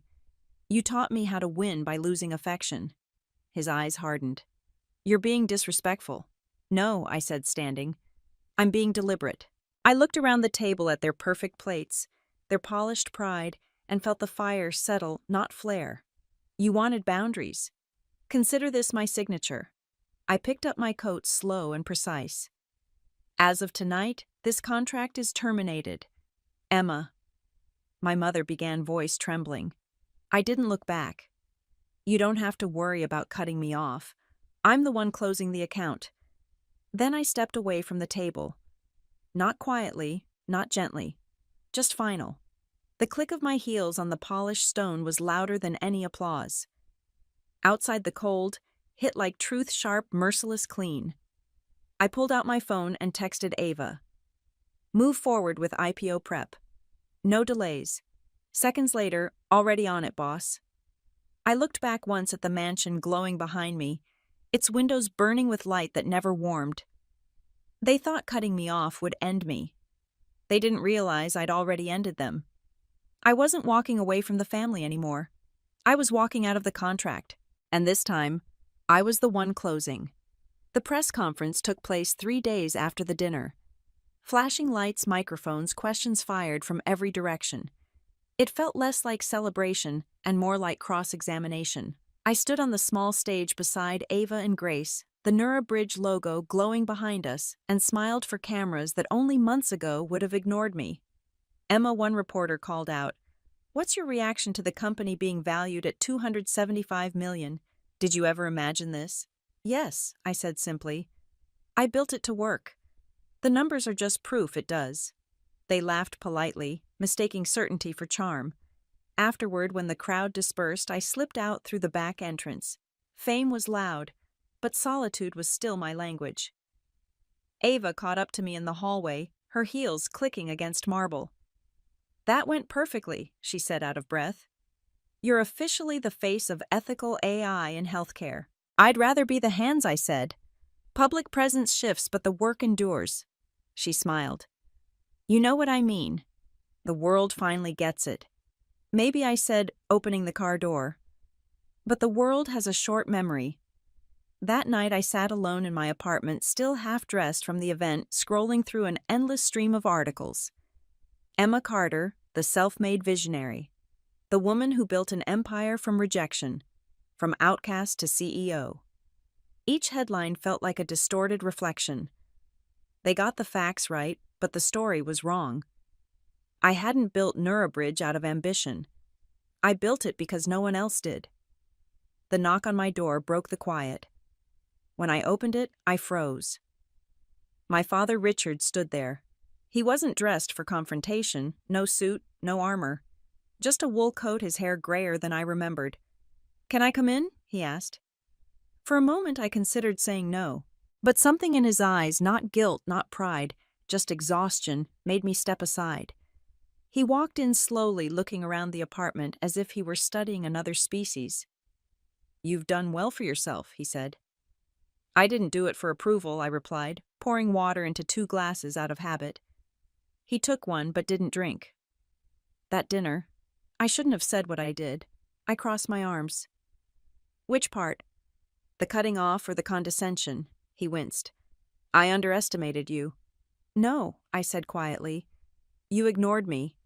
You taught me how to win by losing affection." His eyes hardened. "You're being disrespectful." "No," I said, standing. "I'm being deliberate." I looked around the table at their perfect plates, their polished pride, and felt the fire settle, not flare. "You wanted boundaries. Consider this my signature." I picked up my coat, slow and precise. "As of tonight, this contract is terminated. Emma." My mother began, voice trembling. I didn't look back. "You don't have to worry about cutting me off. I'm the one closing the account." Then I stepped away from the table. Not quietly, not gently, just final. The click of my heels on the polished stone was louder than any applause. Outside, the cold hit like truth, sharp, merciless, clean. I pulled out my phone and texted Ava. "Move forward with IPO prep. No delays." Seconds later, "Already on it, boss." I looked back once at the mansion glowing behind me, its windows burning with light that never warmed. They thought cutting me off would end me. They didn't realize I'd already ended them. I wasn't walking away from the family anymore. I was walking out of the contract, and this time, I was the one closing. The press conference took place 3 days after the dinner. Flashing lights, microphones, questions fired from every direction. It felt less like celebration and more like cross-examination. I stood on the small stage beside Ava and Grace, the Neurabridge logo glowing behind us, and smiled for cameras that only months ago would have ignored me. "Emma," one reporter called out, "what's your reaction to the company being valued at $275 million? Did you ever imagine this?" "Yes," I said simply. "I built it to work. The numbers are just proof it does." They laughed politely, mistaking certainty for charm. Afterward, when the crowd dispersed, I slipped out through the back entrance. Fame was loud, but solitude was still my language. Ava caught up to me in the hallway, her heels clicking against marble. "That went perfectly," she said, out of breath. "You're officially the face of ethical AI in healthcare." "I'd rather be the hands," I said. "Public presence shifts, but the work endures." She smiled. "You know what I mean. The world finally gets it." "Maybe," I said, opening the car door. "But the world has a short memory." That night I sat alone in my apartment, still half-dressed from the event, scrolling through an endless stream of articles. Emma Carter, the self-made visionary. The woman who built an empire from rejection, from outcast to CEO. Each headline felt like a distorted reflection. They got the facts right, but the story was wrong. I hadn't built Neurabridge out of ambition. I built it because no one else did. The knock on my door broke the quiet. When I opened it, I froze. My father Richard stood there. He wasn't dressed for confrontation, no suit, no armor. Just a wool coat, his hair grayer than I remembered. "Can I come in?" he asked. For a moment I considered saying no, but something in his eyes, not guilt, not pride, just exhaustion, made me step aside. He walked in slowly, looking around the apartment as if he were studying another species. "You've done well for yourself," he said. "I didn't do it for approval," I replied, pouring water into 2 glasses out of habit. He took one but didn't drink. That dinner, I shouldn't have said what I did. I crossed my arms. "Which part? The cutting off or the condescension?" He winced. "I underestimated you." "No," I said quietly. "You ignored me.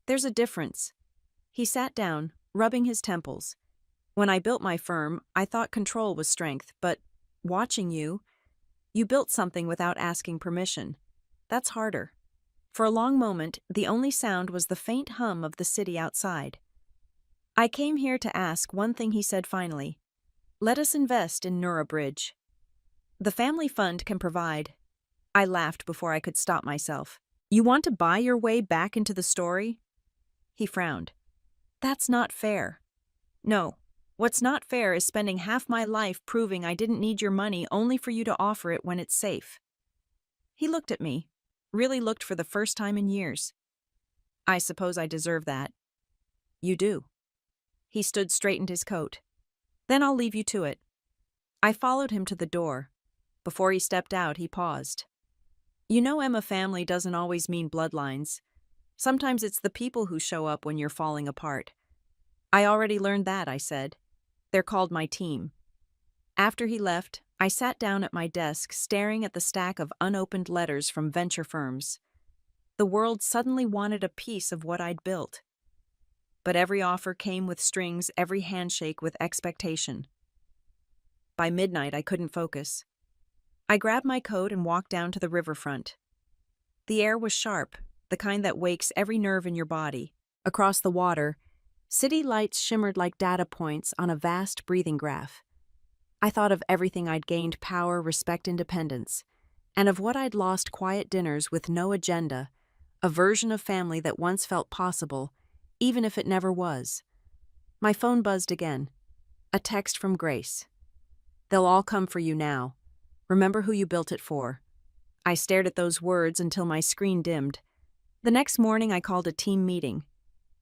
There's a difference." He sat down, rubbing his temples. "When I built my firm, I thought control was strength, but watching you built something without asking permission. That's harder." For a long moment, the only sound was the faint hum of the city outside. "I came here to ask one thing," he said finally. "Let us invest in Bridge. The family fund can provide." I laughed before I could stop myself. "You want to buy your way back into the story?" He frowned. "That's not fair." "No. What's not fair is spending half my life proving I didn't need your money only for you to offer it when it's safe." He looked at me, really looked for the first time in years. "I suppose I deserve that." "You do." He straightened his coat. "Then I'll leave you to it." I followed him to the door. Before he stepped out, he paused. "You know, Emma, family doesn't always mean bloodlines. Sometimes it's the people who show up when you're falling apart." "I already learned that," I said. "They're called my team." After he left, I sat down at my desk staring at the stack of unopened letters from venture firms. The world suddenly wanted a piece of what I'd built. But every offer came with strings, every handshake with expectation. By midnight, I couldn't focus. I grabbed my coat and walked down to the riverfront. The air was sharp, the kind that wakes every nerve in your body. Across the water, city lights shimmered like data points on a vast breathing graph. I thought of everything I'd gained: power, respect, independence, and of what I'd lost: quiet dinners with no agenda, a version of family that once felt possible, even if it never was. My phone buzzed again. A text from Grace. "They'll all come for you now. Remember who you built it for." I stared at those words until my screen dimmed. The next morning I called a team meeting.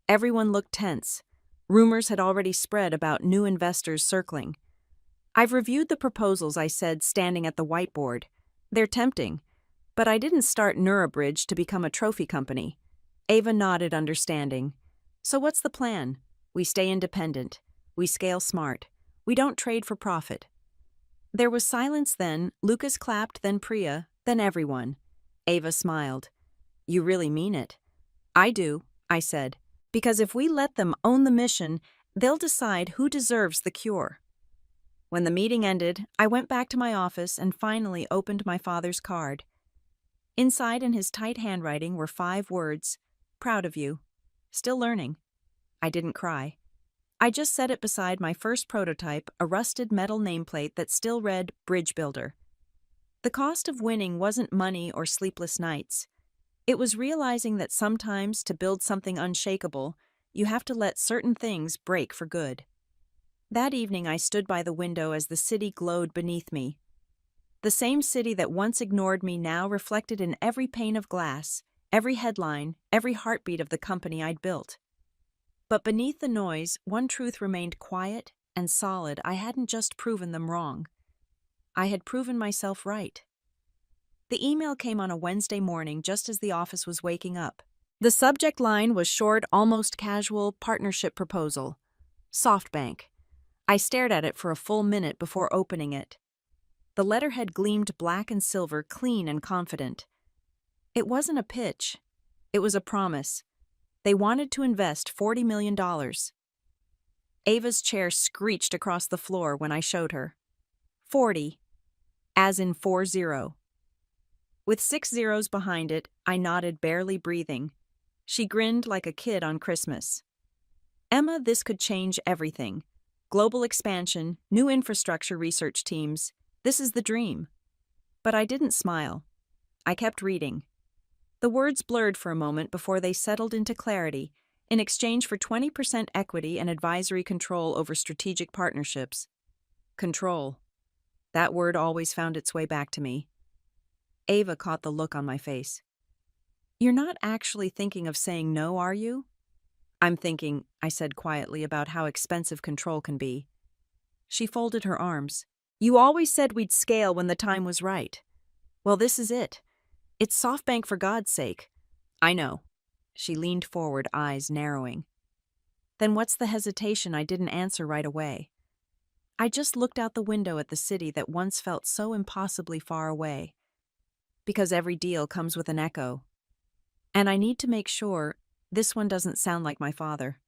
Everyone looked tense. Rumors had already spread about new investors circling. "I've reviewed the proposals," I said, standing at the whiteboard. "They're tempting, but I didn't start Bridge to become a trophy company." Ava nodded, understanding. "So what's the plan?" "We stay independent. We scale smart. We don't trade for profit." There was silence then. Lucas clapped, then Priya, then everyone. Ava smiled. "You really mean it?" "I do," I said, "because if we let them own the mission, they'll decide who deserves the cure." When the meeting ended, I went back to my office and finally opened my father's card. Inside, in his tight handwriting, were 5 words: "Proud of you. Still learning." I didn't cry. I just set it beside my first prototype, a rusted metal nameplate that still read Bridge Builder. The cost of winning wasn't money or sleepless nights. It was realizing that sometimes, to build something unshakable, you have to let certain things break for good. That evening I stood by the window as the city glowed beneath me. The same city that once ignored me now reflected in every pane of glass, every headline, every heartbeat of the company I'd built. But beneath the noise, one truth remained quiet and solid. I hadn't just proven them wrong. I had proven myself right. The email came on a Wednesday morning just as the office was waking up. The subject line was short, almost casual: partnership proposal. SoftBank. I stared at it for a full minute before opening it. The letterhead gleamed black and silver, clean and confident. It wasn't a pitch. It was a promise. They wanted to invest $40 million. Ava's chair screeched across the floor when I showed her. 40, as in 40. With 6 zeros behind it, I nodded, barely breathing. She grinned like a kid on Christmas. Emma, this could change everything. Global expansion, new infrastructure research teams. This is the dream. But I didn't smile. I kept reading. The words blurred for a moment before they settled into clarity, in exchange for 20% equity and advisory control over strategic partnerships. Control. That word always found its way back to me. Ava caught the look on my face. You're not actually thinking of saying no, are you? I'm thinking, I said quietly, about how expensive control can be. She folded her arms. You always said we'd scale when the time was right. Well, this is it. It's SoftBank, for God's sake. I know. She leaned forward, eyes narrowing. Then what's the hesitation? I didn't answer right away. I just looked out the window at the city that once felt so impossibly far away. Because every deal comes with an echo. And I need to make sure this one doesn't sound like my father.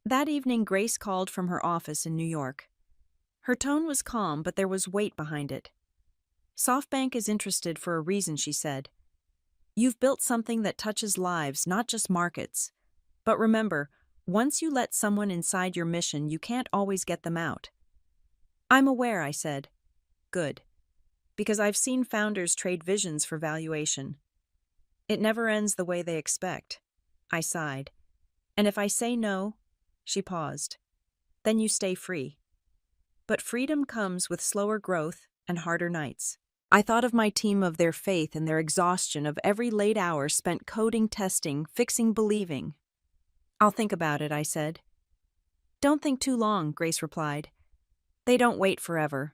That evening, Grace called from her office in New York. Her tone was calm, but there was weight behind it. SoftBank is interested for a reason, she said. You've built something that touches lives, not just markets. But remember, once you let someone inside your mission, you can't always get them out. I'm aware, I said. Good. Because I've seen founders trade visions for valuation. It never ends the way they expect. I sighed. And if I say no, she paused. Then you stay free. But freedom comes with slower growth and harder nights. I thought of my team, of their faith and their exhaustion, of every late hour spent coding, testing, fixing, believing. I'll think about it, I said. Don't think too long, Grace replied. They don't wait forever.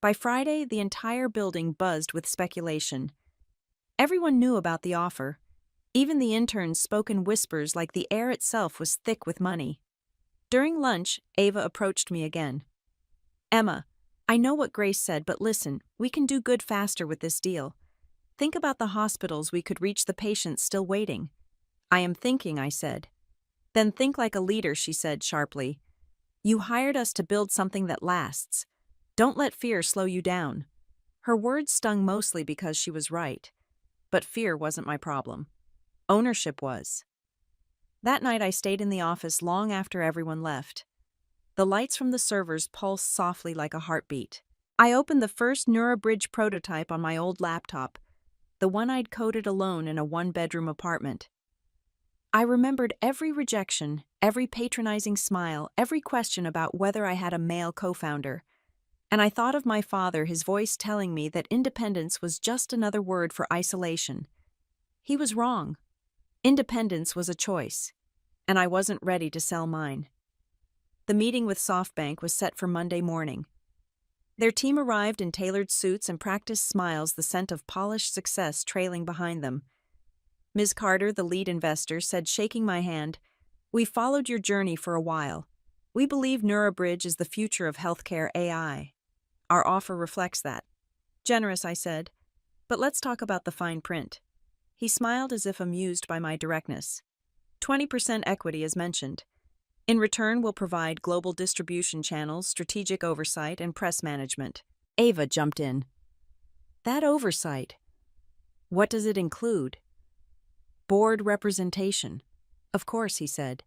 By Friday, the entire building buzzed with speculation. Everyone knew about the offer. Even the interns spoke in whispers, like the air itself was thick with money. During lunch, Ava approached me again. Emma, I know what Grace said, but listen, we can do good faster with this deal. Think about the hospitals we could reach, the patients still waiting. I am thinking, I said. Then think like a leader, she said sharply. You hired us to build something that lasts. Don't let fear slow you down. Her words stung mostly because she was right. But fear wasn't my problem. Ownership was. That night I stayed in the office long after everyone left. The lights from the servers pulsed softly like a heartbeat. I opened the first NeuroBridge prototype on my old laptop, the one I'd coded alone in a one-bedroom apartment. I remembered every rejection, every patronizing smile, every question about whether I had a male co-founder. And I thought of my father, his voice telling me that independence was just another word for isolation. He was wrong. Independence was a choice, and I wasn't ready to sell mine. The meeting with SoftBank was set for Monday morning. Their team arrived in tailored suits and practiced smiles, the scent of polished success trailing behind them. Ms. Carter, the lead investor, said, shaking my hand, "We've followed your journey for a while. We believe NeuroBridge is the future of healthcare AI. Our offer reflects that." Generous, I said, but let's talk about the fine print. He smiled as if amused by my directness. 20% equity as mentioned. In return, we'll provide global distribution channels, strategic oversight, and press management. Ava jumped in. That oversight, what does it include? Board representation. Of course, he said.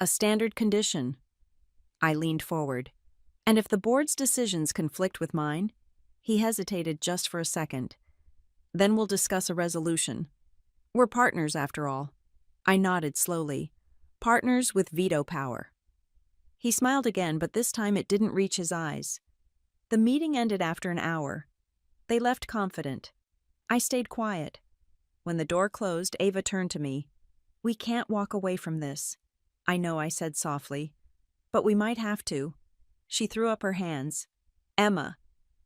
A standard condition. I leaned forward. And if the board's decisions conflict with mine? He hesitated just for a second. Then we'll discuss a resolution. We're partners, after all. I nodded slowly. Partners with veto power. He smiled again, but this time it didn't reach his eyes. The meeting ended after an hour. They left confident. I stayed quiet. When the door closed, Ava turned to me. We can't walk away from this. I know, I said softly. But we might have to. She threw up her hands. Emma,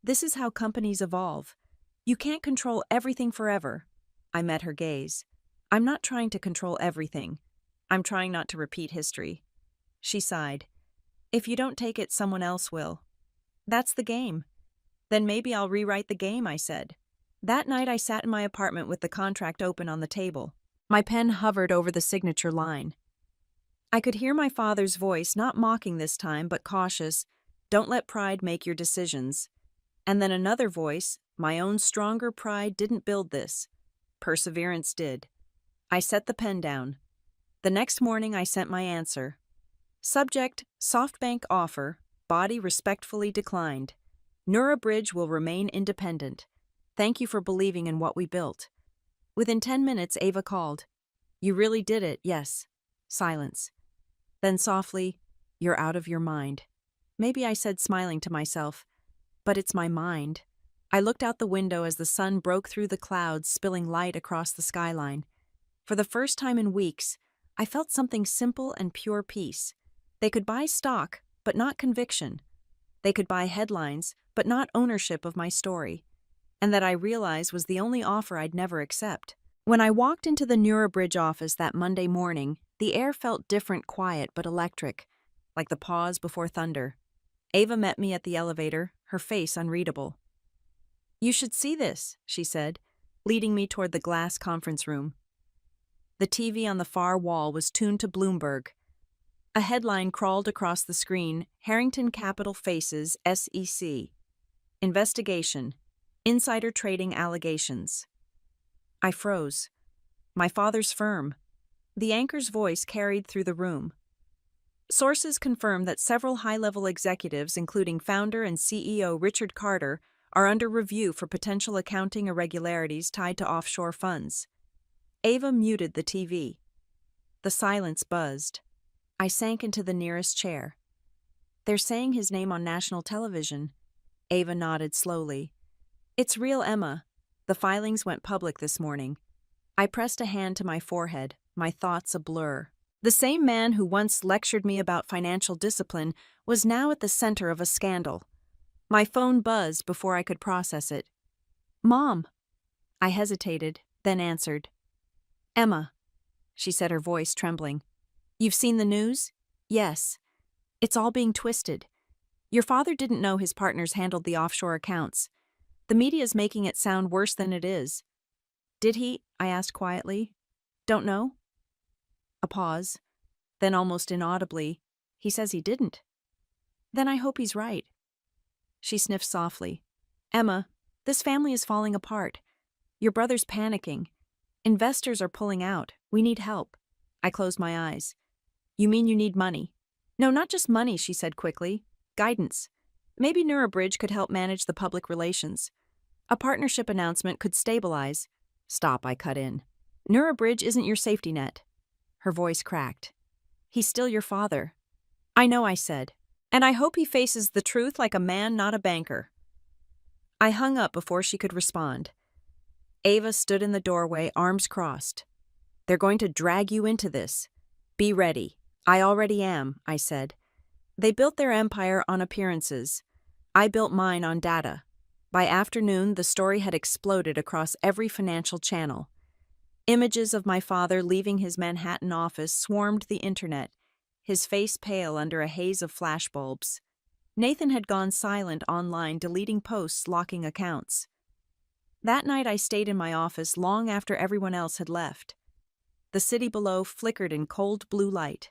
this is how companies evolve. You can't control everything forever. I met her gaze. I'm not trying to control everything. I'm trying not to repeat history. She sighed. If you don't take it, someone else will. That's the game. Then maybe I'll rewrite the game, I said. That night I sat in my apartment with the contract open on the table. My pen hovered over the signature line. I could hear my father's voice, not mocking this time, but cautious. Don't let pride make your decisions. And then another voice, my own stronger pride didn't build this. Perseverance did. I set the pen down. The next morning, I sent my answer. Subject, SoftBank offer, body respectfully declined. Nura Bridge will remain independent. Thank you for believing in what we built. Within 10 minutes, Ava called. You really did it, yes. Silence. Then softly, you're out of your mind. Maybe I said, smiling to myself, but it's my mind. I looked out the window as the sun broke through the clouds, spilling light across the skyline. For the first time in weeks, I felt something simple and pure peace. They could buy stock, but not conviction. They could buy headlines, but not ownership of my story. And that I realized was the only offer I'd never accept. When I walked into the Nura Bridge office that Monday morning, the air felt different, quiet, but electric, like the pause before thunder. Ava met me at the elevator, her face unreadable. You should see this, she said, leading me toward the glass conference room. The TV on the far wall was tuned to Bloomberg. A headline crawled across the screen, Harrington Capital faces SEC. Investigation. Insider trading allegations. I froze. My father's firm. The anchor's voice carried through the room. Sources confirm that several high-level executives, including founder and CEO Richard Carter, are under review for potential accounting irregularities tied to offshore funds. Ava muted the TV. The silence buzzed. I sank into the nearest chair. They're saying his name on national television. Ava nodded slowly. It's real, Emma. The filings went public this morning. I pressed a hand to my forehead, my thoughts a blur. The same man who once lectured me about financial discipline was now at the center of a scandal. My phone buzzed before I could process it. Mom. I hesitated, then answered. Emma, she said, her voice trembling. You've seen the news? Yes. It's all being twisted. Your father didn't know his partners handled the offshore accounts. The media's making it sound worse than it is. Did he? I asked quietly. Don't know? A pause. Then almost inaudibly, he says he didn't. Then I hope he's right. She sniffed softly. Emma, this family is falling apart. Your brother's panicking. Investors are pulling out. We need help. I closed my eyes. You mean you need money? No, not just money, she said quickly. Guidance. Maybe Nura Bridge could help manage the public relations. A partnership announcement could stabilize. Stop, I cut in. Nura Bridge isn't your safety net. Her voice cracked. He's still your father. I know, I said. And I hope he faces the truth like a man, not a banker. I hung up before she could respond. Ava stood in the doorway, arms crossed. They're going to drag you into this. Be ready. I already am, I said. They built their empire on appearances. I built mine on data. By afternoon, the story had exploded across every financial channel. Images of my father leaving his Manhattan office swarmed the internet, his face pale under a haze of flashbulbs. Nathan had gone silent online, deleting posts, locking accounts. That night I stayed in my office long after everyone else had left. The city below flickered in cold blue light.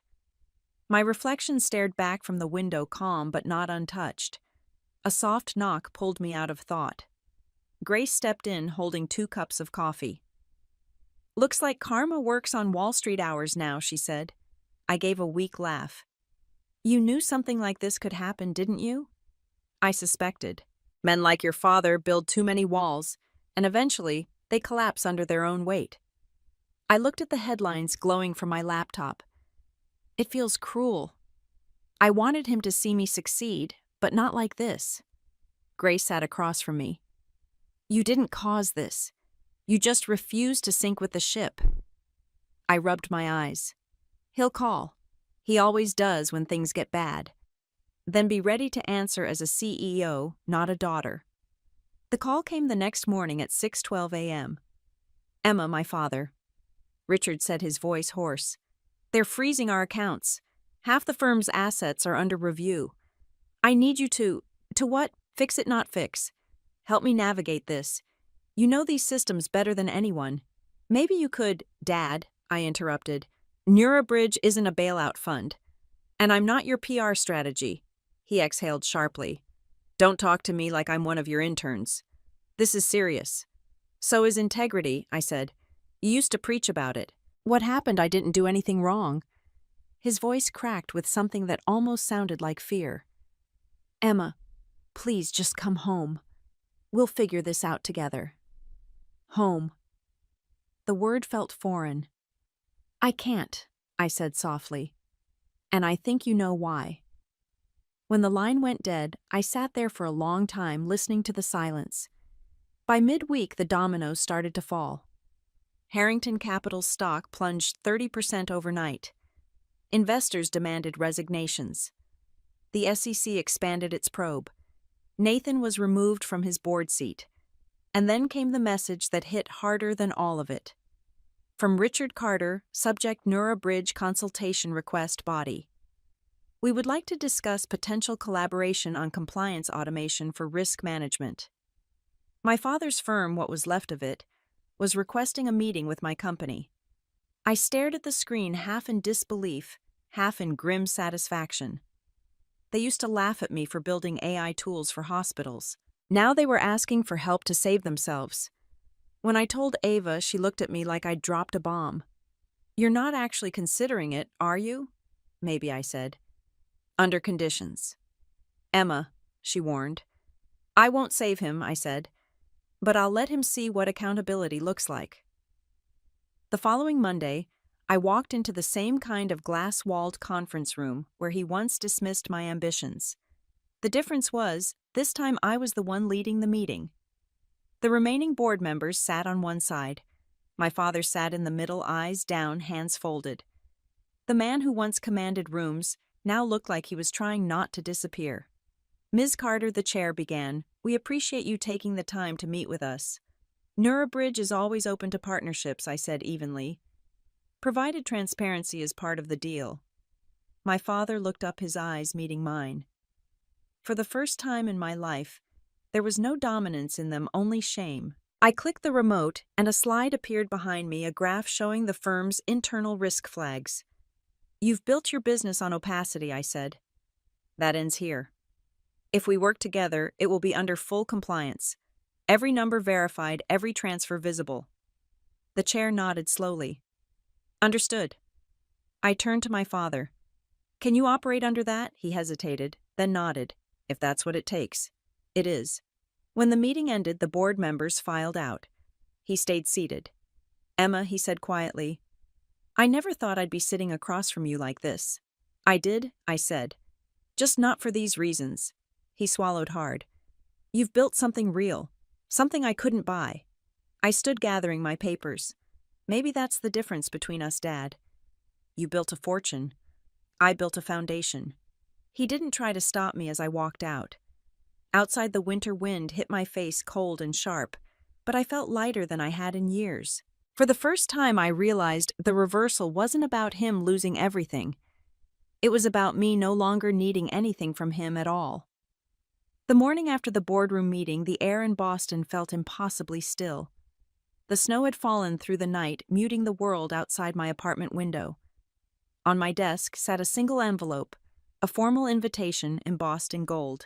My reflection stared back from the window, calm but not untouched. A soft knock pulled me out of thought. Grace stepped in, holding 2 cups of coffee. Looks like karma works on Wall Street hours now, she said. I gave a weak laugh. You knew something like this could happen, didn't you? I suspected. Men like your father build too many walls, and eventually they collapse under their own weight. I looked at the headlines glowing from my laptop. It feels cruel. I wanted him to see me succeed, but not like this. Grace sat across from me. You didn't cause this. You just refused to sink with the ship. I rubbed my eyes. He'll call. He always does when things get bad. Then be ready to answer as a CEO, not a daughter. The call came the next morning at 6:12 a.m. Emma, my father. Richard said, his voice hoarse. They're freezing our accounts. Half the firm's assets are under review. I need you to what? Fix it, not fix. Help me navigate this. You know these systems better than anyone. Maybe you could, Dad, I interrupted. Nura Bridge isn't a bailout fund. And I'm not your PR strategy. He exhaled sharply. Don't talk to me like I'm one of your interns. This is serious. So is integrity, I said. You used to preach about it. What happened? I didn't do anything wrong. His voice cracked with something that almost sounded like fear. Emma, please just come home. We'll figure this out together. Home. The word felt foreign. I can't, I said softly. And I think you know why. When the line went dead, I sat there for a long time listening to the silence. By midweek, the dominoes started to fall. Harrington Capital's stock plunged 30% overnight. Investors demanded resignations. The SEC expanded its probe. Nathan was removed from his board seat. And then came the message that hit harder than all of it. From Richard Carter, subject Nura Bridge consultation request body. We would like to discuss potential collaboration on compliance automation for risk management. My father's firm, what was left of it, was requesting a meeting with my company. I stared at the screen half in disbelief, half in grim satisfaction. They used to laugh at me for building AI tools for hospitals. Now they were asking for help to save themselves. When I told Ava, she looked at me like I'd dropped a bomb. You're not actually considering it, are you? Maybe, I said. Under conditions. Emma, she warned. I won't save him, I said, but I'll let him see what accountability looks like. The following Monday, I walked into the same kind of glass-walled conference room where he once dismissed my ambitions. The difference was, this time I was the one leading the meeting. The remaining board members sat on one side. My father sat in the middle, eyes down, hands folded. The man who once commanded rooms now looked like he was trying not to disappear. Ms. Carter, the chair, began, "We appreciate you taking the time to meet with us. Nura Bridge is always open to partnerships," I said evenly, provided transparency is part of the deal. My father looked up, his eyes meeting mine. For the first time in my life, there was no dominance in them, only shame. I clicked the remote, and a slide appeared behind me, a graph showing the firm's internal risk flags. You've built your business on opacity, I said. That ends here. If we work together, it will be under full compliance. Every number verified, every transfer visible. The chair nodded slowly. Understood. I turned to my father. Can you operate under that? He hesitated, then nodded. If that's what it takes. It is. When the meeting ended, the board members filed out. He stayed seated. Emma, he said quietly, I never thought I'd be sitting across from you like this. I did, I said. Just not for these reasons. He swallowed hard. You've built something real, something I couldn't buy. I stood gathering my papers. Maybe that's the difference between us, Dad. You built a fortune. I built a foundation. He didn't try to stop me as I walked out. Outside, the winter wind hit my face cold and sharp, but I felt lighter than I had in years. For the first time, I realized the reversal wasn't about him losing everything. It was about me no longer needing anything from him at all. The morning after the boardroom meeting, the air in Boston felt impossibly still. The snow had fallen through the night, muting the world outside my apartment window. On my desk sat a single envelope, a formal invitation embossed in gold.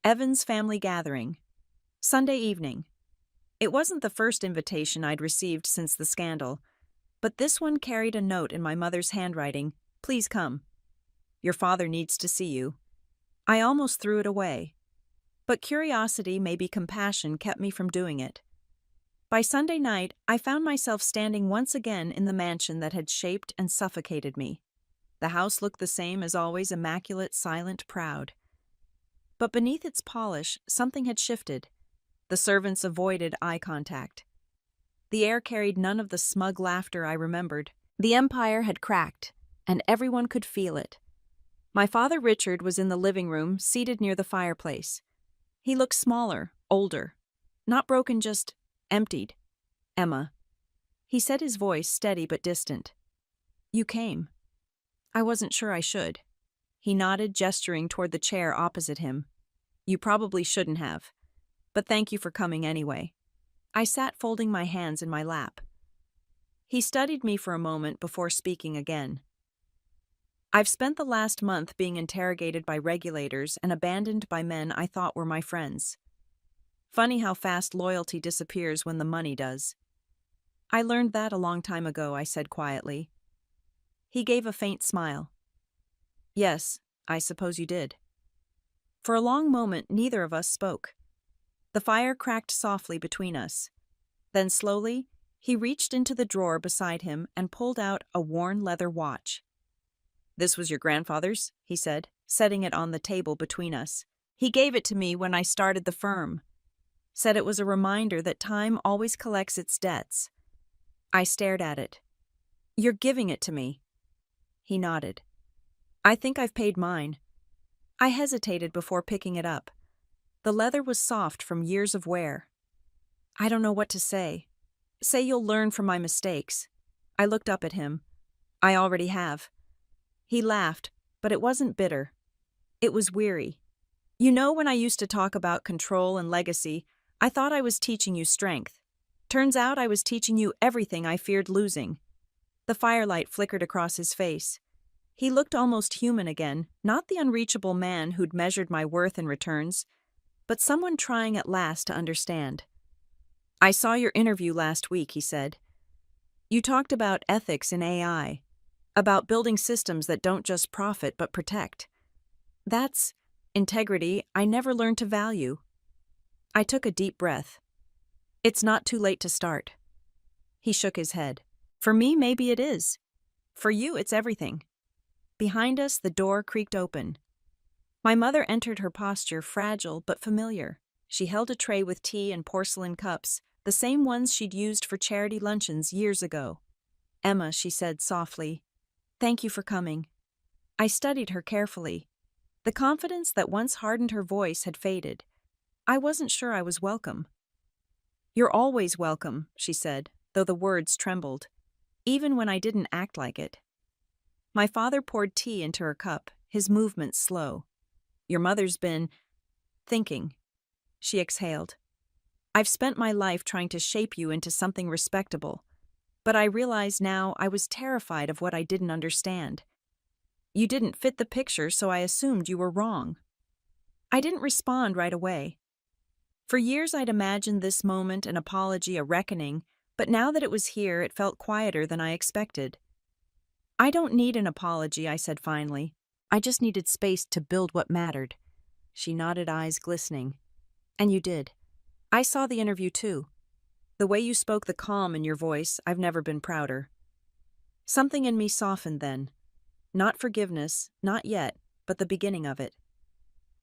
Evans Family Gathering. Sunday evening. It wasn't the first invitation I'd received since the scandal, but this one carried a note in my mother's handwriting. Please come. Your father needs to see you. I almost threw it away. But curiosity, maybe compassion, kept me from doing it. By Sunday night, I found myself standing once again in the mansion that had shaped and suffocated me. The house looked the same as always, immaculate, silent, proud. But beneath its polish, something had shifted. The servants avoided eye contact. The air carried none of the smug laughter I remembered. The empire had cracked, and everyone could feel it. My father Richard was in the living room, seated near the fireplace. He looked smaller, older. Not broken, just emptied. Emma. He said, his voice steady but distant. You came. I wasn't sure I should. He nodded, gesturing toward the chair opposite him. You probably shouldn't have. But thank you for coming anyway. I sat folding my hands in my lap. He studied me for a moment before speaking again. I've spent the last month being interrogated by regulators and abandoned by men I thought were my friends. Funny how fast loyalty disappears when the money does. I learned that a long time ago, I said quietly. He gave a faint smile. Yes, I suppose you did. For a long moment, neither of us spoke. The fire cracked softly between us. Then slowly, he reached into the drawer beside him and pulled out a worn leather watch. This was your grandfather's, he said, setting it on the table between us. He gave it to me when I started the firm. Said it was a reminder that time always collects its debts. I stared at it. You're giving it to me. He nodded. I think I've paid mine. I hesitated before picking it up. The leather was soft from years of wear. I don't know what to say. Say you'll learn from my mistakes. I looked up at him. I already have. He laughed, but it wasn't bitter. It was weary. You know, when I used to talk about control and legacy, I thought I was teaching you strength. Turns out I was teaching you everything I feared losing. The firelight flickered across his face. He looked almost human again, not the unreachable man who'd measured my worth in returns, but someone trying at last to understand. I saw your interview last week, he said. You talked about ethics in AI, about building systems that don't just profit but protect. That's integrity I never learned to value. I took a deep breath. It's not too late to start. He shook his head. For me, maybe it is. For you, it's everything. Behind us, the door creaked open. My mother entered, her posture fragile but familiar. She held a tray with tea and porcelain cups, the same ones she'd used for charity luncheons years ago. Emma, she said softly, thank you for coming. I studied her carefully. The confidence that once hardened her voice had faded. I wasn't sure I was welcome. You're always welcome, she said, though the words trembled, even when I didn't act like it. My father poured tea into her cup, his movements slow. Your mother's been thinking. She exhaled. I've spent my life trying to shape you into something respectable, but I realize now I was terrified of what I didn't understand. You didn't fit the picture, so I assumed you were wrong. I didn't respond right away. For years I'd imagined this moment, an apology, a reckoning, but now that it was here, it felt quieter than I expected. I don't need an apology, I said finally. I just needed space to build what mattered. She nodded, eyes glistening. And you did. I saw the interview too. The way you spoke, the calm in your voice, I've never been prouder. Something in me softened then. Not forgiveness, not yet, but the beginning of it.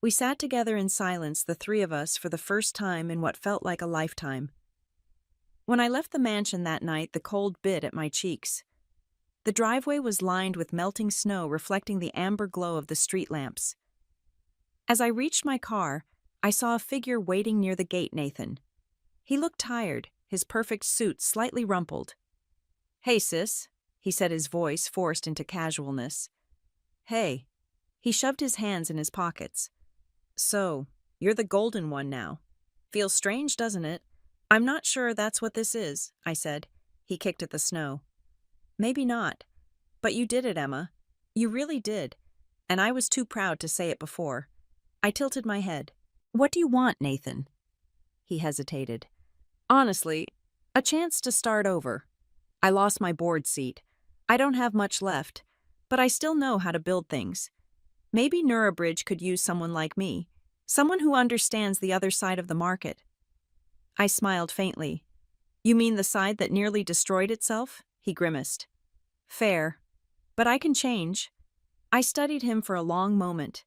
We sat together in silence, the three of us, for the first time in what felt like a lifetime. When I left the mansion that night, the cold bit at my cheeks. The driveway was lined with melting snow, reflecting the amber glow of the street lamps. As I reached my car, I saw a figure waiting near the gate, Nathan. He looked tired, his perfect suit slightly rumpled. Hey, sis, he said, his voice forced into casualness. Hey. He shoved his hands in his pockets. So, you're the golden one now. Feels strange, doesn't it? I'm not sure that's what this is, I said. He kicked at the snow. Maybe not. But you did it, Emma. You really did. And I was too proud to say it before. I tilted my head. What do you want, Nathan? He hesitated. Honestly, a chance to start over. I lost my board seat. I don't have much left, but I still know how to build things. Maybe Nurabridge could use someone like me, someone who understands the other side of the market. I smiled faintly. You mean the side that nearly destroyed itself? He grimaced. Fair. But I can change. I studied him for a long moment.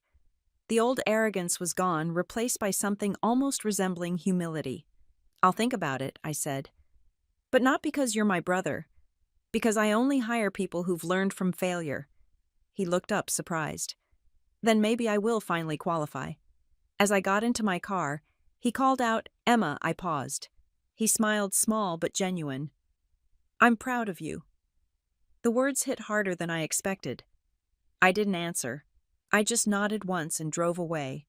The old arrogance was gone, replaced by something almost resembling humility. I'll think about it, I said. But not because you're my brother. Because I only hire people who've learned from failure. He looked up, surprised. Then maybe I will finally qualify. As I got into my car, he called out, Emma. I paused. He smiled, small but genuine. I'm proud of you. The words hit harder than I expected. I didn't answer. I just nodded once and drove away.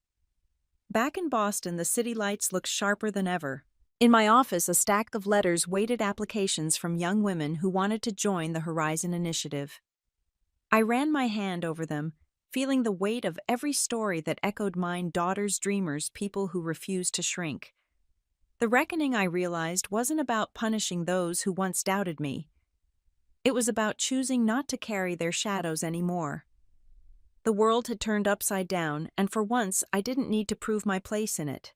Back in Boston, the city lights looked sharper than ever. In my office, a stack of letters waited applications from young women who wanted to join the Horizon Initiative. I ran my hand over them, feeling the weight of every story that echoed mine: daughters, dreamers, people who refused to shrink. The reckoning, I realized, wasn't about punishing those who once doubted me. It was about choosing not to carry their shadows anymore. The world had turned upside down, and for once I didn't need to prove my place in it.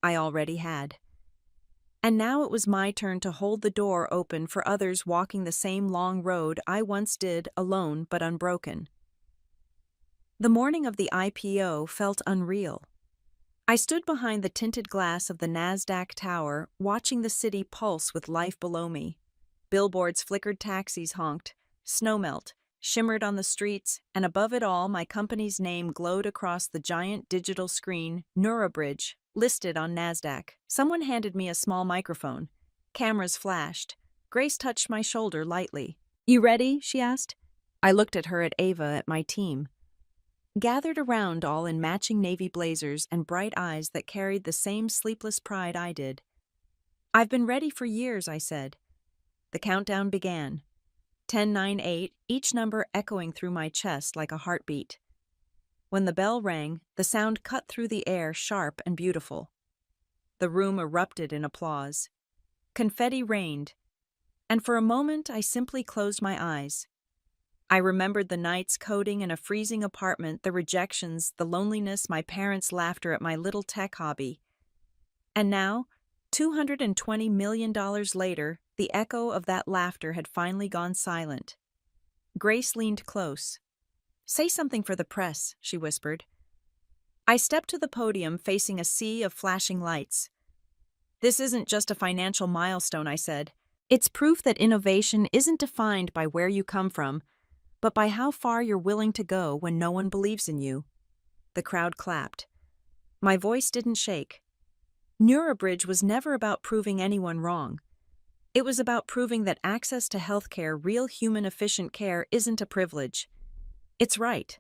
I already had. And now it was my turn to hold the door open for others walking the same long road I once did, alone but unbroken. The morning of the IPO felt unreal. I stood behind the tinted glass of the NASDAQ tower, watching the city pulse with life below me. Billboards flickered, taxis honked, snowmelt shimmered on the streets, and above it all my company's name glowed across the giant digital screen, Neurobridge, listed on NASDAQ. Someone handed me a small microphone. Cameras flashed. Grace touched my shoulder lightly. "You ready?" she asked. I looked at her, at Ava, at my team. Gathered around, all in matching navy blazers and bright eyes that carried the same sleepless pride I did. "I've been ready for years," I said. The countdown began. 10, 9, 8, each number echoing through my chest like a heartbeat. When the bell rang, the sound cut through the air, sharp and beautiful. The room erupted in applause. Confetti rained, and for a moment I simply closed my eyes. I remembered the nights coding in a freezing apartment, the rejections, the loneliness, my parents' laughter at my little tech hobby. And now, $220 million later, the echo of that laughter had finally gone silent. Grace leaned close. "Say something for the press," she whispered. I stepped to the podium, facing a sea of flashing lights. "This isn't just a financial milestone," I said. "It's proof that innovation isn't defined by where you come from, but by how far you're willing to go when no one believes in you." The crowd clapped. My voice didn't shake. Neurobridge was never about proving anyone wrong. It was about proving that access to healthcare, real human efficient care, isn't a privilege. It's right.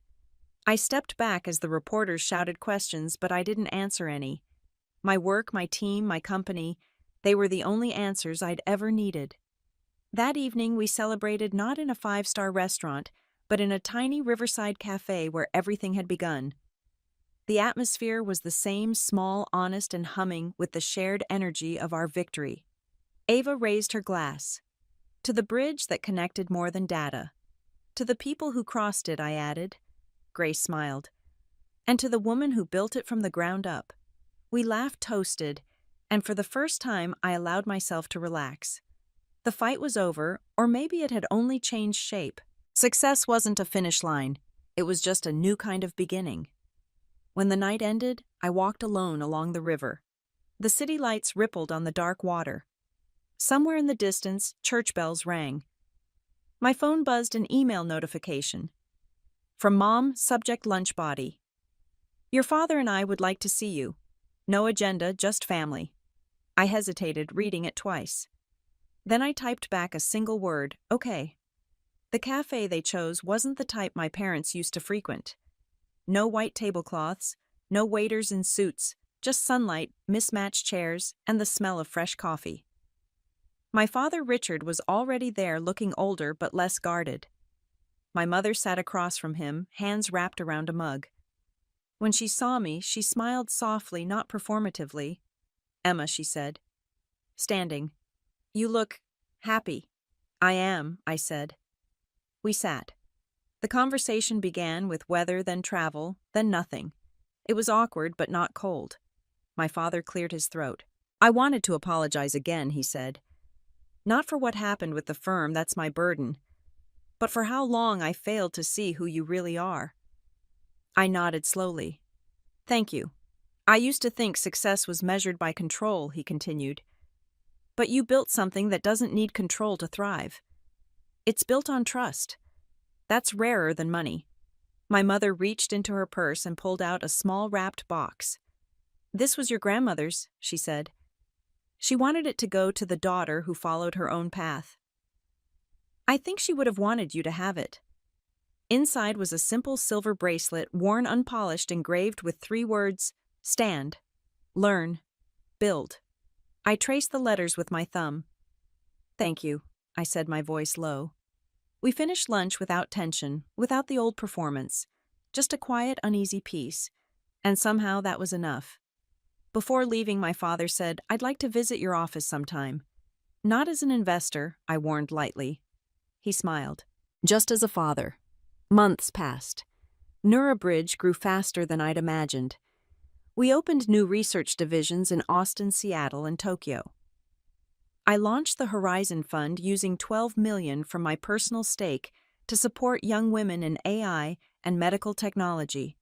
I stepped back as the reporters shouted questions, but I didn't answer any. My work, my team, my company, they were the only answers I'd ever needed. That evening we celebrated not in a five-star restaurant, but in a tiny riverside cafe where everything had begun. The atmosphere was the same, small, honest, and humming with the shared energy of our victory. Ava raised her glass. "To the bridge that connected more than data. To the people who crossed it," I added. Grace smiled. "And to the woman who built it from the ground up." We laughed, toasted, and for the first time I allowed myself to relax. The fight was over, or maybe it had only changed shape. Success wasn't a finish line. It was just a new kind of beginning. When the night ended, I walked alone along the river. The city lights rippled on the dark water. Somewhere in the distance, church bells rang. My phone buzzed an email notification. From Mom, subject lunch body. "Your father and I would like to see you. No agenda, just family." I hesitated, reading it twice. Then I typed back a single word, "Okay." The cafe they chose wasn't the type my parents used to frequent. No white tablecloths, no waiters in suits, just sunlight, mismatched chairs, and the smell of fresh coffee. My father, Richard, was already there, looking older but less guarded. My mother sat across from him, hands wrapped around a mug. When she saw me, she smiled softly, not performatively. "Emma," she said. Standing. "You look happy." "I am," I said. We sat. The conversation began with weather, then travel, then nothing. It was awkward but not cold. My father cleared his throat. "I wanted to apologize again," he said. "Not for what happened with the firm, that's my burden, but for how long I failed to see who you really are." I nodded slowly. "Thank you. I used to think success was measured by control," he continued. "But you built something that doesn't need control to thrive. It's built on trust. That's rarer than money." My mother reached into her purse and pulled out a small wrapped box. "This was your grandmother's," she said. "She wanted it to go to the daughter who followed her own path. I think she would have wanted you to have it." Inside was a simple silver bracelet, worn unpolished, engraved with 3 words: stand, learn, build. I traced the letters with my thumb. "Thank you," I said, my voice low. We finished lunch without tension, without the old performance, just a quiet, uneasy peace, and somehow that was enough. Before leaving, my father said, "I'd like to visit your office sometime." "Not as an investor," I warned lightly. He smiled. "Just as a father." Months passed. Bridge grew faster than I'd imagined. We opened new research divisions in Austin, Seattle, and Tokyo. I launched the Horizon Fund using $12 million from my personal stake to support young women in AI and medical technology.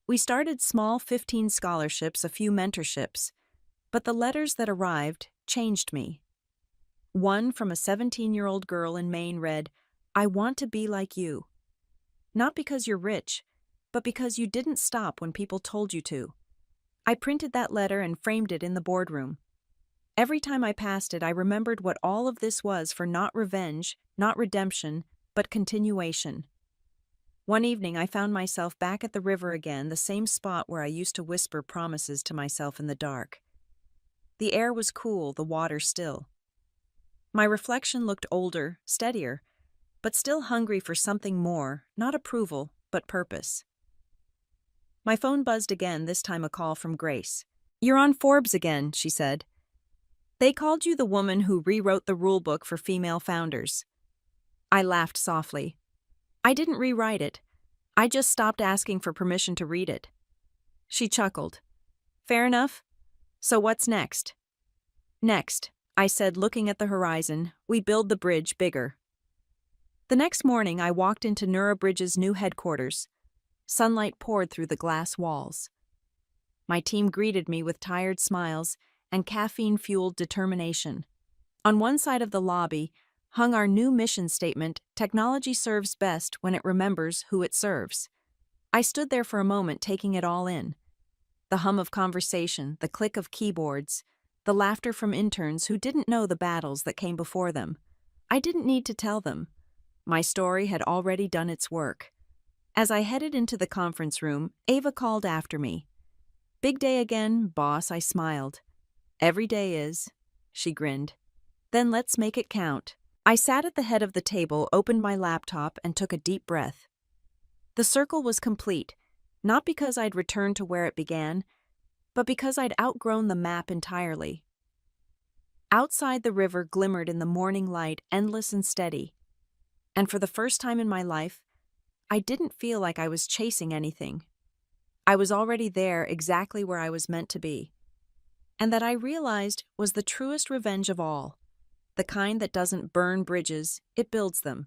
We started small 15 scholarships, a few mentorships, but the letters that arrived changed me. One from a 17-year-old girl in Maine read, "I want to be like you. Not because you're rich, but because you didn't stop when people told you to." I printed that letter and framed it in the boardroom. Every time I passed it, I remembered what all of this was for: not revenge, not redemption, but continuation. One evening, I found myself back at the river again, the same spot where I used to whisper promises to myself in the dark. The air was cool, the water still. My reflection looked older, steadier, but still hungry for something more, not approval, but purpose. My phone buzzed again, this time a call from Grace. "You're on Forbes again," she said. "They called you the woman who rewrote the rulebook for female founders." I laughed softly. "I didn't rewrite it. I just stopped asking for permission to read it." She chuckled. "Fair enough. So what's next?" "Next," I said, looking at the horizon, "we build the bridge bigger." The next morning, I walked into Bridge's new headquarters. Sunlight poured through the glass walls. My team greeted me with tired smiles and caffeine-fueled determination. On one side of the lobby hung our new mission statement, "Technology serves best when it remembers who it serves." I stood there for a moment, taking it all in. The hum of conversation, the click of keyboards, the laughter from interns who didn't know the battles that came before them. I didn't need to tell them. My story had already done its work. As I headed into the conference room, Ava called after me. "Big day again, boss," I smiled. "Every day is," she grinned. "Then let's make it count." I sat at the head of the table, opened my laptop, and took a deep breath. The circle was complete, not because I'd returned to where it began, but because I'd outgrown the map entirely. Outside, the river glimmered in the morning light, endless and steady. And for the first time in my life, I didn't feel like I was chasing anything. I was already there, exactly where I was meant to be. And that, I realized, was the truest revenge of all. The kind that doesn't burn bridges, it builds them.